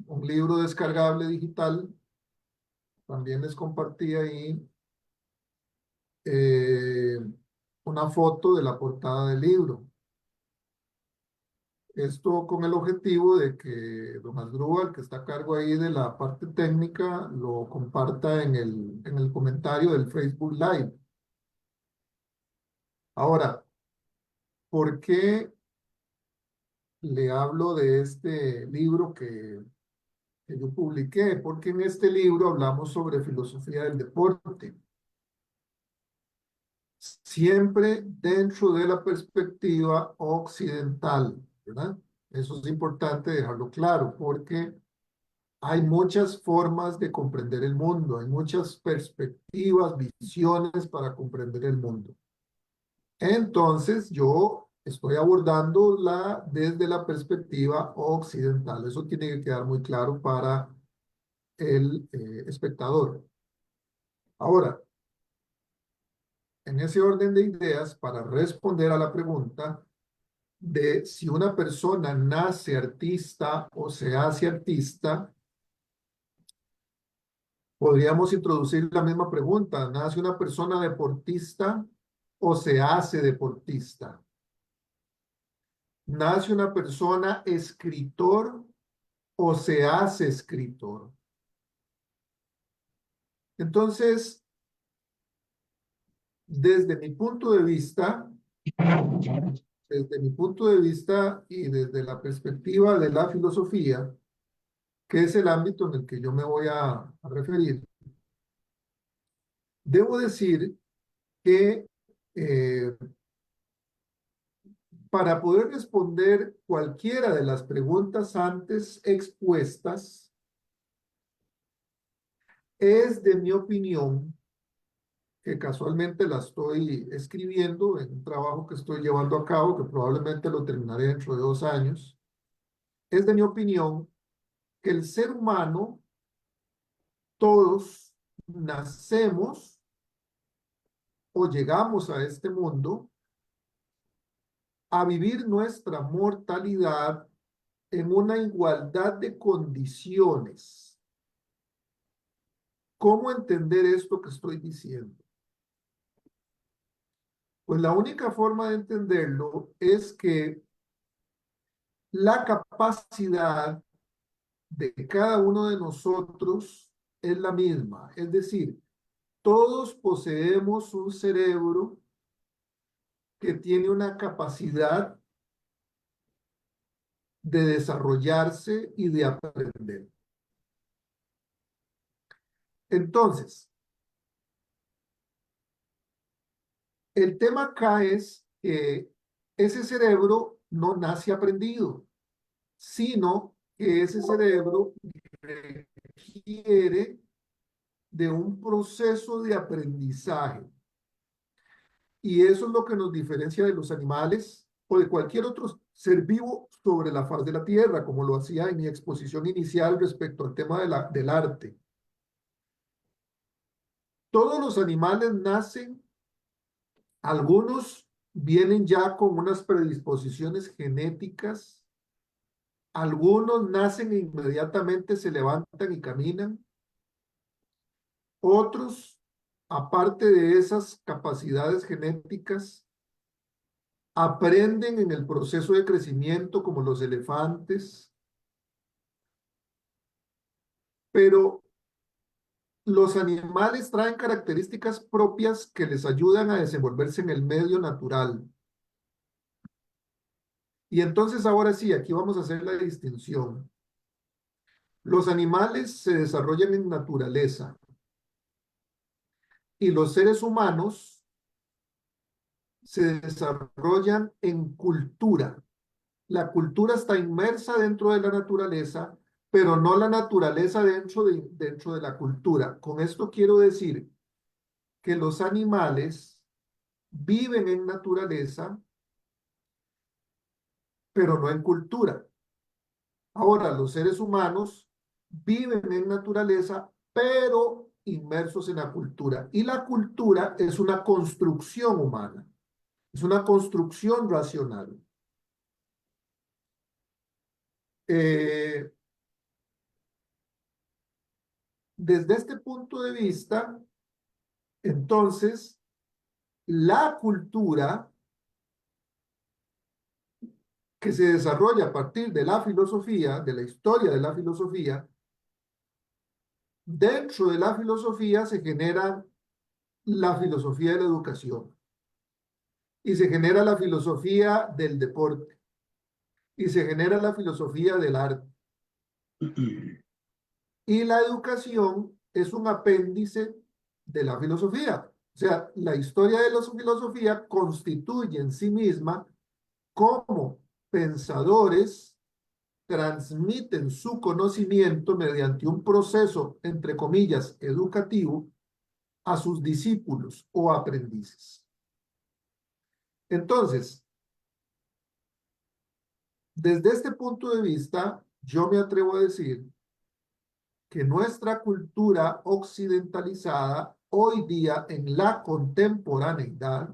un libro descargable digital. También les compartí ahí eh, una foto de la portada del libro. Esto con el objetivo de que don Asdrúbal, que está a cargo ahí de la parte técnica, lo comparta en el comentario del Facebook Live. Ahora, ¿por qué le hablo de este libro que yo publiqué? Porque en este libro hablamos sobre filosofía del deporte, siempre dentro de la perspectiva occidental, ¿verdad? Eso es importante dejarlo claro, porque hay muchas formas de comprender el mundo, hay muchas perspectivas, visiones para comprender el mundo. Entonces, yo estoy abordándola desde la perspectiva occidental. Eso tiene que quedar muy claro para el espectador. Ahora, en ese orden de ideas, para responder a la pregunta de si una persona nace artista o se hace artista, podríamos introducir la misma pregunta. ¿Nace una persona deportista o se hace deportista? ¿Nace una persona escritor o se hace escritor? Entonces, desde mi punto de vista, y desde la perspectiva de la filosofía, que es el ámbito en el que yo me voy a referir, debo decir que para poder responder cualquiera de las preguntas antes expuestas, es de mi opinión, que casualmente la estoy escribiendo en un trabajo que estoy llevando a cabo, que probablemente lo terminaré dentro de 2 años, es de mi opinión que el ser humano, todos nacemos o llegamos a este mundo a vivir nuestra mortalidad en una igualdad de condiciones. ¿Cómo entender esto que estoy diciendo? Pues la única forma de entenderlo es que la capacidad de cada uno de nosotros es la misma. Es decir, todos poseemos un cerebro que tiene una capacidad de desarrollarse y de aprender. Entonces, el tema acá es que ese cerebro no nace aprendido, sino que ese cerebro requiere de un proceso de aprendizaje. Y eso es lo que nos diferencia de los animales o de cualquier otro ser vivo sobre la faz de la Tierra, como lo hacía en mi exposición inicial respecto al tema del arte. Todos los animales nacen, algunos vienen ya con unas predisposiciones genéticas, algunos nacen e inmediatamente se levantan y caminan, otros, aparte de esas capacidades genéticas, aprenden en el proceso de crecimiento como los elefantes, pero los animales traen características propias que les ayudan a desenvolverse en el medio natural. Y entonces ahora sí, aquí vamos a hacer la distinción. Los animales se desarrollan en naturaleza y los seres humanos se desarrollan en cultura. La cultura está inmersa dentro de la naturaleza, pero no la naturaleza dentro de la cultura. Con esto quiero decir que los animales viven en naturaleza, pero no en cultura. Ahora, los seres humanos viven en naturaleza, pero inmersos en la cultura. Y la cultura es una construcción humana, es una construcción racional. Desde este punto de vista, entonces, la cultura que se desarrolla a partir de la filosofía, de la historia de la filosofía, dentro de la filosofía se genera la filosofía de la educación y se genera la filosofía del deporte y se genera la filosofía del arte. Y la educación es un apéndice de la filosofía. O sea, la historia de la filosofía constituye en sí misma cómo pensadores transmiten su conocimiento mediante un proceso, entre comillas, educativo a sus discípulos o aprendices. Entonces, desde este punto de vista, yo me atrevo a decir que nuestra cultura occidentalizada hoy día en la contemporaneidad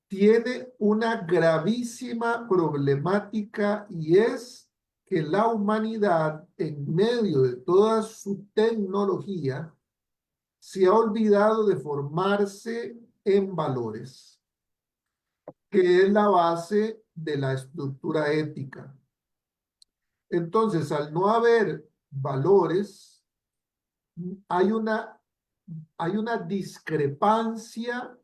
tiene una gravísima problemática y es que la humanidad, en medio de toda su tecnología, se ha olvidado de formarse en valores, que es la base de la estructura ética. Entonces, al no haber valores, hay una discrepancia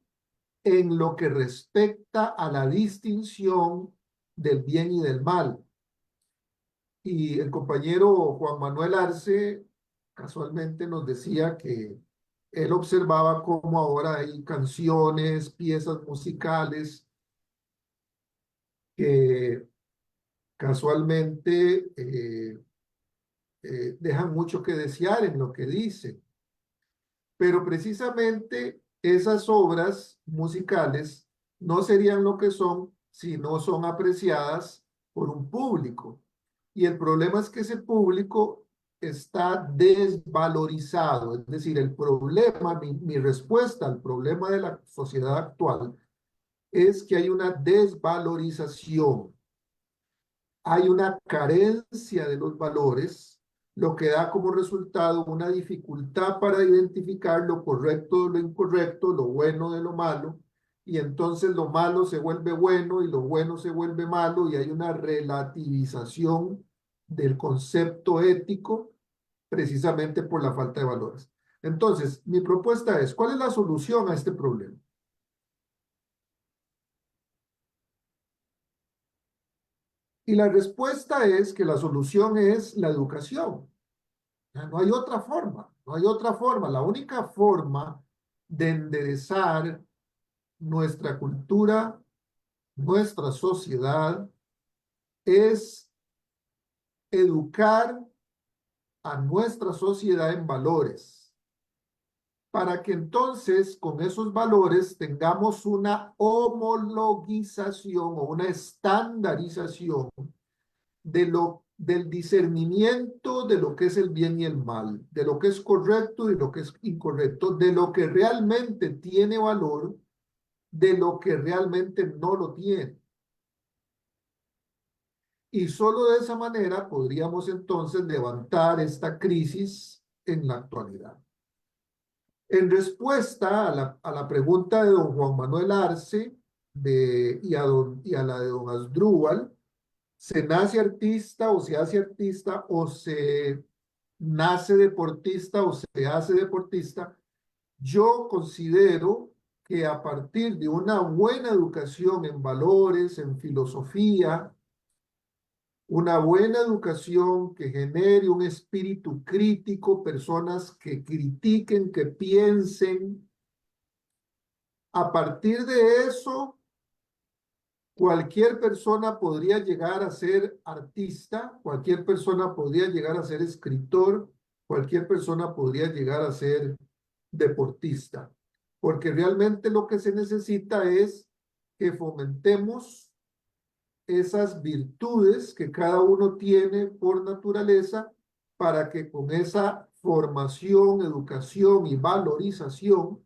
en lo que respecta a la distinción del bien y del mal. Y el compañero Juan Manuel Arce casualmente nos decía que él observaba cómo ahora hay canciones, piezas musicales que casualmente dejan mucho que desear en lo que dice. Pero precisamente esas obras musicales no serían lo que son si no son apreciadas por un público. Y el problema es que ese público está desvalorizado. Es decir, el problema, mi respuesta al problema de la sociedad actual es que hay una desvalorización, hay una carencia de los valores, lo que da como resultado una dificultad para identificar lo correcto de lo incorrecto, lo bueno de lo malo, y entonces lo malo se vuelve bueno y lo bueno se vuelve malo, y hay una relativización del concepto ético precisamente por la falta de valores. Entonces, mi propuesta es, ¿cuál es la solución a este problema? Y la respuesta es que la solución es la educación. No hay otra forma, no hay otra forma. La única forma de enderezar nuestra cultura, nuestra sociedad, es educar a nuestra sociedad en valores, para que entonces con esos valores tengamos una homologización o una estandarización del discernimiento de lo que es el bien y el mal, de lo que es correcto y lo que es incorrecto, de lo que realmente tiene valor, de lo que realmente no lo tiene. Y solo de esa manera podríamos entonces levantar esta crisis en la actualidad. En respuesta a la pregunta de don Juan Manuel Arce y a la de don Asdrúbal, ¿se nace artista o se hace artista o se nace deportista o se hace deportista? Yo considero que a partir de una buena educación en valores, en filosofía, una buena educación que genere un espíritu crítico, personas que critiquen, que piensen. A partir de eso, cualquier persona podría llegar a ser artista, cualquier persona podría llegar a ser escritor, cualquier persona podría llegar a ser deportista, porque realmente lo que se necesita es que fomentemos esas virtudes que cada uno tiene por naturaleza para que con esa formación, educación y valorización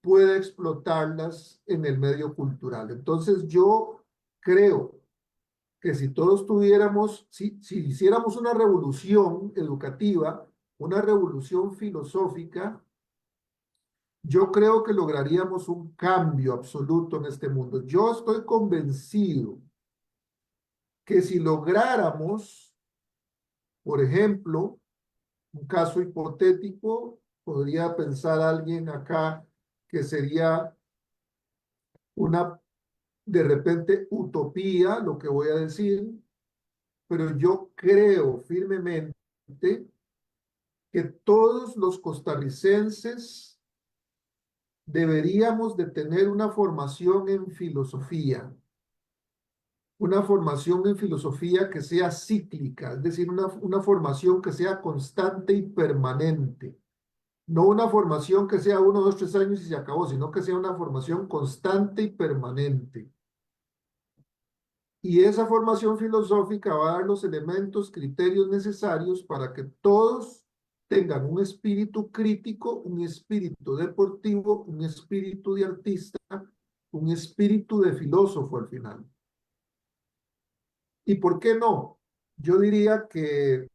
pueda explotarlas en el medio cultural. Entonces yo creo que si todos tuviéramos, si hiciéramos una revolución educativa, una revolución filosófica, yo creo que lograríamos un cambio absoluto en este mundo. Yo estoy convencido que si lográramos, por ejemplo, un caso hipotético, podría pensar alguien acá que sería una, de repente, utopía, lo que voy a decir, pero yo creo firmemente que todos los costarricenses deberíamos de tener una formación en filosofía que sea cíclica, es decir, una formación que sea constante y permanente. No una formación que sea 1, 2, 3 años y se acabó, sino que sea una formación constante y permanente. Y esa formación filosófica va a dar los elementos, criterios necesarios para que todos tengan un espíritu crítico, un espíritu deportivo, un espíritu de artista, un espíritu de filósofo al final. ¿Y por qué no? Yo diría que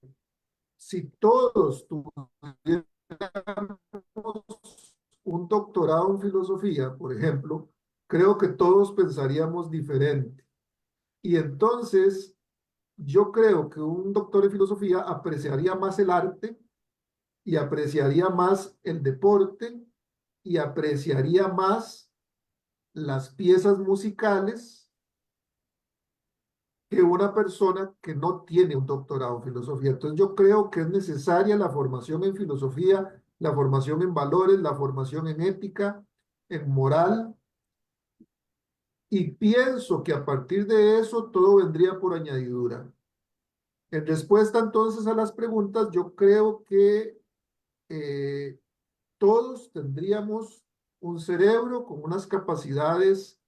si todos tuviéramos un doctorado en filosofía, por ejemplo, creo que todos pensaríamos diferente. Y entonces yo creo que un doctor en filosofía apreciaría más el arte y apreciaría más el deporte y apreciaría más las piezas musicales que una persona que no tiene un doctorado en filosofía. Entonces yo creo que es necesaria la formación en filosofía, la formación en valores, la formación en ética, en moral, y pienso que a partir de eso todo vendría por añadidura. En respuesta entonces a las preguntas, yo creo que todos tendríamos un cerebro con unas capacidades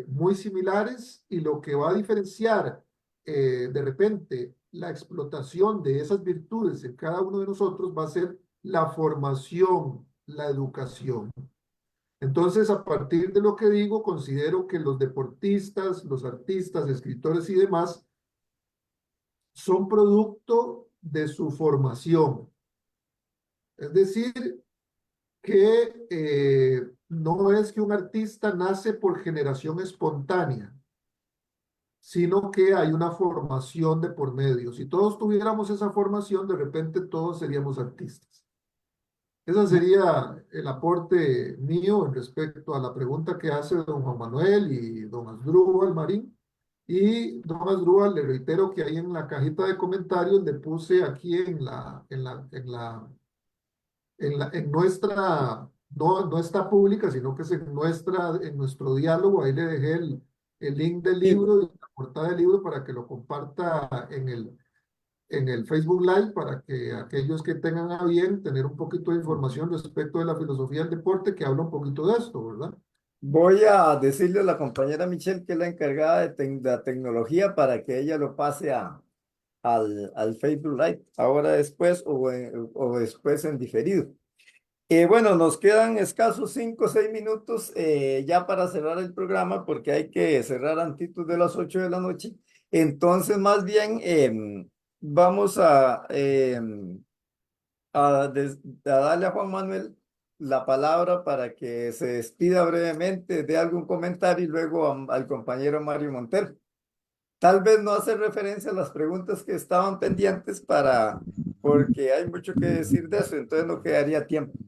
muy similares, y lo que va a diferenciar de repente la explotación de esas virtudes en cada uno de nosotros va a ser la formación, la educación. Entonces, a partir de lo que digo, considero que los deportistas, los artistas, escritores y demás son producto de su formación. Es decir, que no es que un artista nace por generación espontánea, sino que hay una formación de por medio. Si todos tuviéramos esa formación, de repente todos seríamos artistas. Ese sería el aporte mío en respecto a la pregunta que hace don Juan Manuel y don Asdrúbal Marín. Y don Asdrúbal, le reitero que ahí en la cajita de comentarios le puse aquí en nuestra, no está pública, sino que es en nuestro diálogo, ahí le dejé el link del Sí. libro y la portada del libro para que lo comparta en el Facebook Live, para que aquellos que tengan a bien tener un poquito de información respecto de la filosofía del deporte, que habla un poquito de esto, ¿verdad? Voy a decirle a la compañera Michelle, que es la encargada de la tecnología, para que ella lo pase al Facebook Live, ahora después o después en diferido. Bueno, nos quedan escasos 5 o 6 minutos ya para cerrar el programa, porque hay que cerrar antitos de las 8 de la noche. Entonces, más bien, vamos a darle a Juan Manuel la palabra para que se despida brevemente, dé algún comentario, y luego al compañero Mario Montero. Tal vez no hace referencia a las preguntas que estaban pendientes, porque hay mucho que decir de eso, entonces no quedaría tiempo.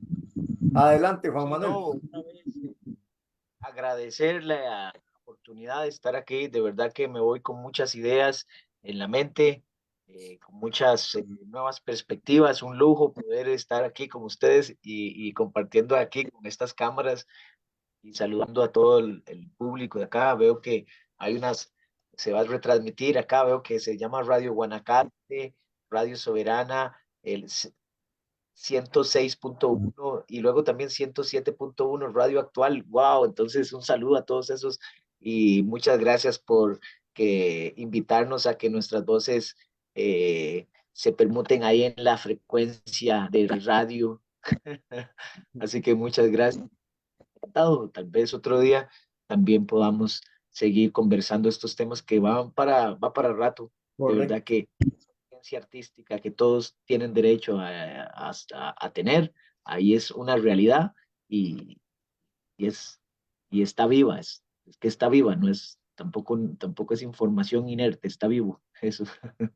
Adelante, Juan Sí, Manuel. no, una vez agradecerle la oportunidad de estar aquí. De verdad que me voy con muchas ideas en la mente, con muchas nuevas perspectivas. Un lujo poder estar aquí con ustedes y compartiendo aquí con estas cámaras y saludando a todo el público de acá. Veo que hay se va a retransmitir acá, veo que se llama Radio Guanacaste, Radio Soberana, el 106.1 y luego también 107.1 Radio Actual. Wow, entonces un saludo a todos esos y muchas gracias por invitarnos a que nuestras voces se permuten ahí en la frecuencia de radio. Así que muchas gracias. Tal vez otro día también podamos seguir conversando estos temas que va para rato. De verdad Correcto. que ciencia artística que todos tienen derecho a tener, ahí es una realidad y, y es, y está viva, es que está viva, no es, tampoco es información inerte, está vivo, eso. Así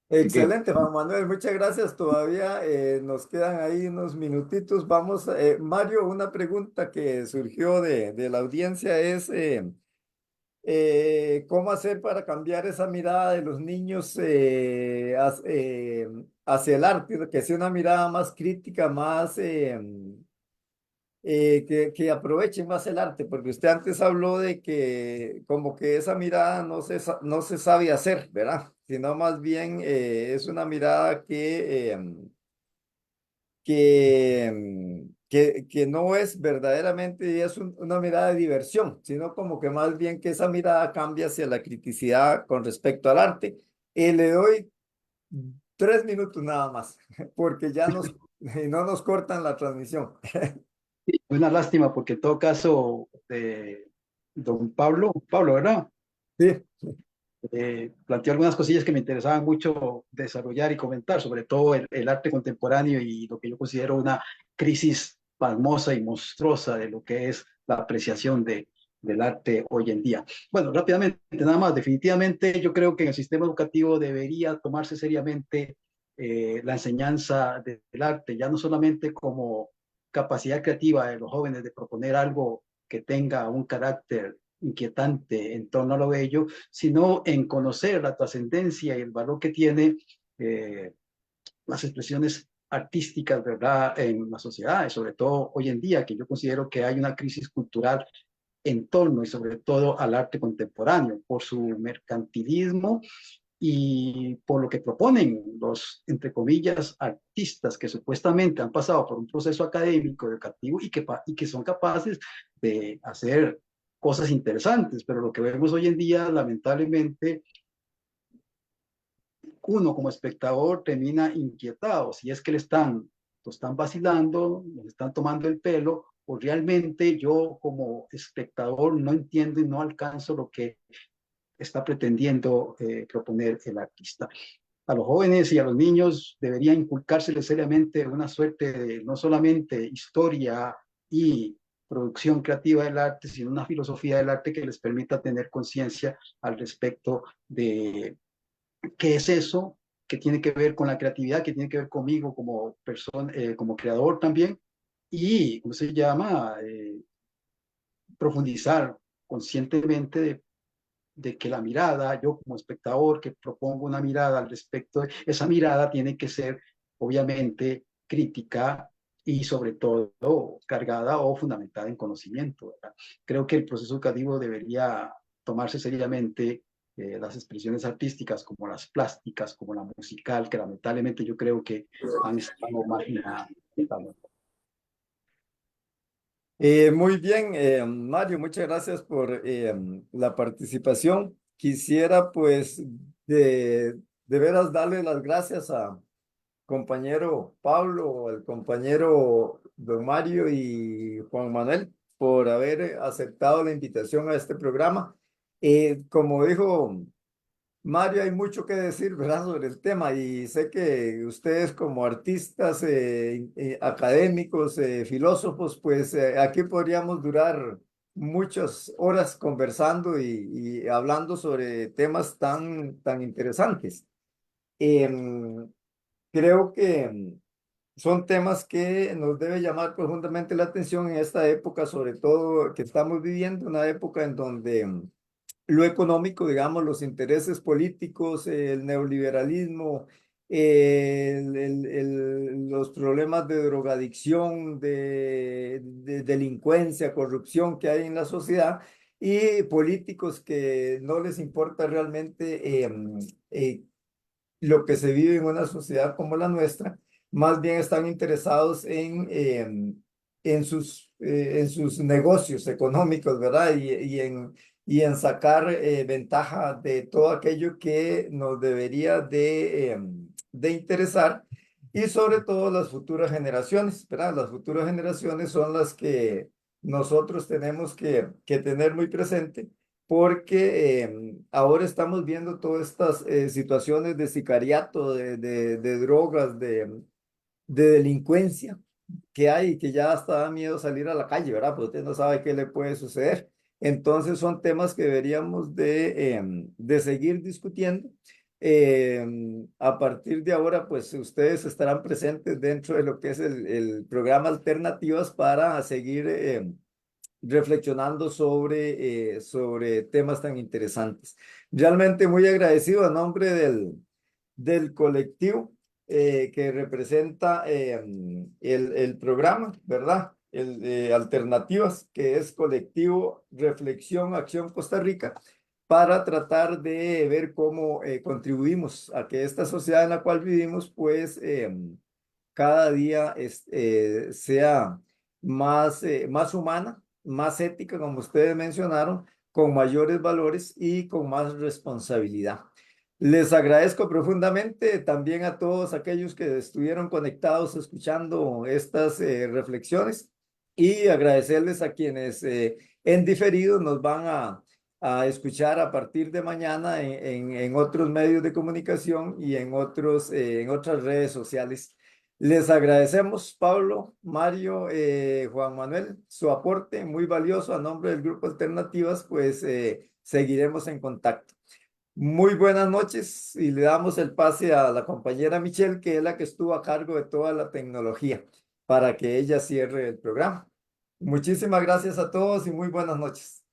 que Excelente, Juan Manuel, muchas gracias. Todavía nos quedan ahí unos minutitos. Vamos, Mario, una pregunta que surgió de la audiencia es, ¿cómo hacer para cambiar esa mirada de los niños hacia el arte? Que sea una mirada más crítica, más que aprovechen más el arte, porque usted antes habló de que como que esa mirada no se sabe hacer, ¿verdad? Sino más bien es una mirada que no es verdaderamente una mirada de diversión, sino como que más bien que esa mirada cambia hacia la criticidad con respecto al arte. Le doy 3 minutos nada más, porque ya no nos cortan la transmisión. Una lástima porque en todo caso, don Pablo, ¿verdad? Sí. Planteó algunas cosillas que me interesaban mucho desarrollar y comentar, sobre todo el arte contemporáneo y lo que yo considero una crisis pasmosa y monstruosa de lo que es la apreciación del arte hoy en día. Bueno, rápidamente, nada más, definitivamente yo creo que en el sistema educativo debería tomarse seriamente la enseñanza del arte, ya no solamente como capacidad creativa de los jóvenes de proponer algo que tenga un carácter inquietante en torno a lo bello, sino en conocer la trascendencia y el valor que tiene las expresiones artísticas, ¿verdad?, en la sociedad, y sobre todo hoy en día, que yo considero que hay una crisis cultural en torno y sobre todo al arte contemporáneo, por su mercantilismo y por lo que proponen los, entre comillas, artistas que supuestamente han pasado por un proceso académico, educativo y que son capaces de hacer cosas interesantes, pero lo que vemos hoy en día, lamentablemente, uno como espectador termina inquietado, si es que lo están vacilando, le están tomando el pelo, o realmente yo como espectador no entiendo y no alcanzo lo que está pretendiendo proponer el artista. A los jóvenes y a los niños debería inculcárseles seriamente una suerte de no solamente historia y producción creativa del arte, sino una filosofía del arte que les permita tener conciencia al respecto de qué es eso, que tiene que ver con la creatividad, que tiene que ver conmigo como persona, como creador también, y, ¿cómo se llama? Profundizar conscientemente de que la mirada, yo como espectador que propongo una mirada al respecto, esa mirada tiene que ser obviamente crítica y sobre todo cargada o fundamentada en conocimiento, ¿verdad? Creo que el proceso educativo debería tomarse seriamente las expresiones artísticas como las plásticas, como la musical, que lamentablemente yo creo que han estado marginadas. Muy bien, Mario, muchas gracias por la participación. Quisiera pues de veras darle las gracias a compañero Pablo, al compañero don Mario y Juan Manuel por haber aceptado la invitación a este programa. Como dijo Mario, hay mucho que decir, ¿verdad?, sobre el tema y sé que ustedes como artistas, académicos, filósofos, pues aquí podríamos durar muchas horas conversando y hablando sobre temas tan interesantes. Em, Creo que son temas que nos debe llamar profundamente la atención en esta época, sobre todo que estamos viviendo, una época en donde lo económico, digamos, los intereses políticos, el neoliberalismo, los problemas de drogadicción, de delincuencia, corrupción que hay en la sociedad y políticos que no les importa realmente lo que se vive en una sociedad como la nuestra, más bien están interesados en sus negocios económicos, ¿verdad? Y en sacar ventaja de todo aquello que nos debería de interesar y sobre todo las futuras generaciones, ¿verdad? Las futuras generaciones son las que nosotros tenemos que tener muy presente porque ahora estamos viendo todas estas situaciones de sicariato, de drogas, de delincuencia que hay, que ya hasta da miedo salir a la calle, ¿verdad? Porque usted no sabe qué le puede suceder. Entonces son temas que deberíamos de seguir discutiendo. A partir de ahora, pues ustedes estarán presentes dentro de lo que es el programa Alternativas para seguir reflexionando sobre temas tan interesantes. Realmente muy agradecido a nombre del colectivo que representa el programa, ¿verdad? El de Alternativas, que es Colectivo Reflexión Acción Costa Rica, para tratar de ver cómo contribuimos a que esta sociedad en la cual vivimos, pues cada día sea más humana, más ética, como ustedes mencionaron, con mayores valores y con más responsabilidad. Les agradezco profundamente también a todos aquellos que estuvieron conectados escuchando estas reflexiones y agradecerles a quienes en diferido nos van a escuchar a partir de mañana en otros medios de comunicación y en otras redes sociales. Les agradecemos, Pablo, Mario, Juan Manuel, su aporte muy valioso a nombre del Grupo Alternativas, pues seguiremos en contacto. Muy buenas noches y le damos el pase a la compañera Michelle, que es la que estuvo a cargo de toda la tecnología, para que ella cierre el programa. Muchísimas gracias a todos y muy buenas noches.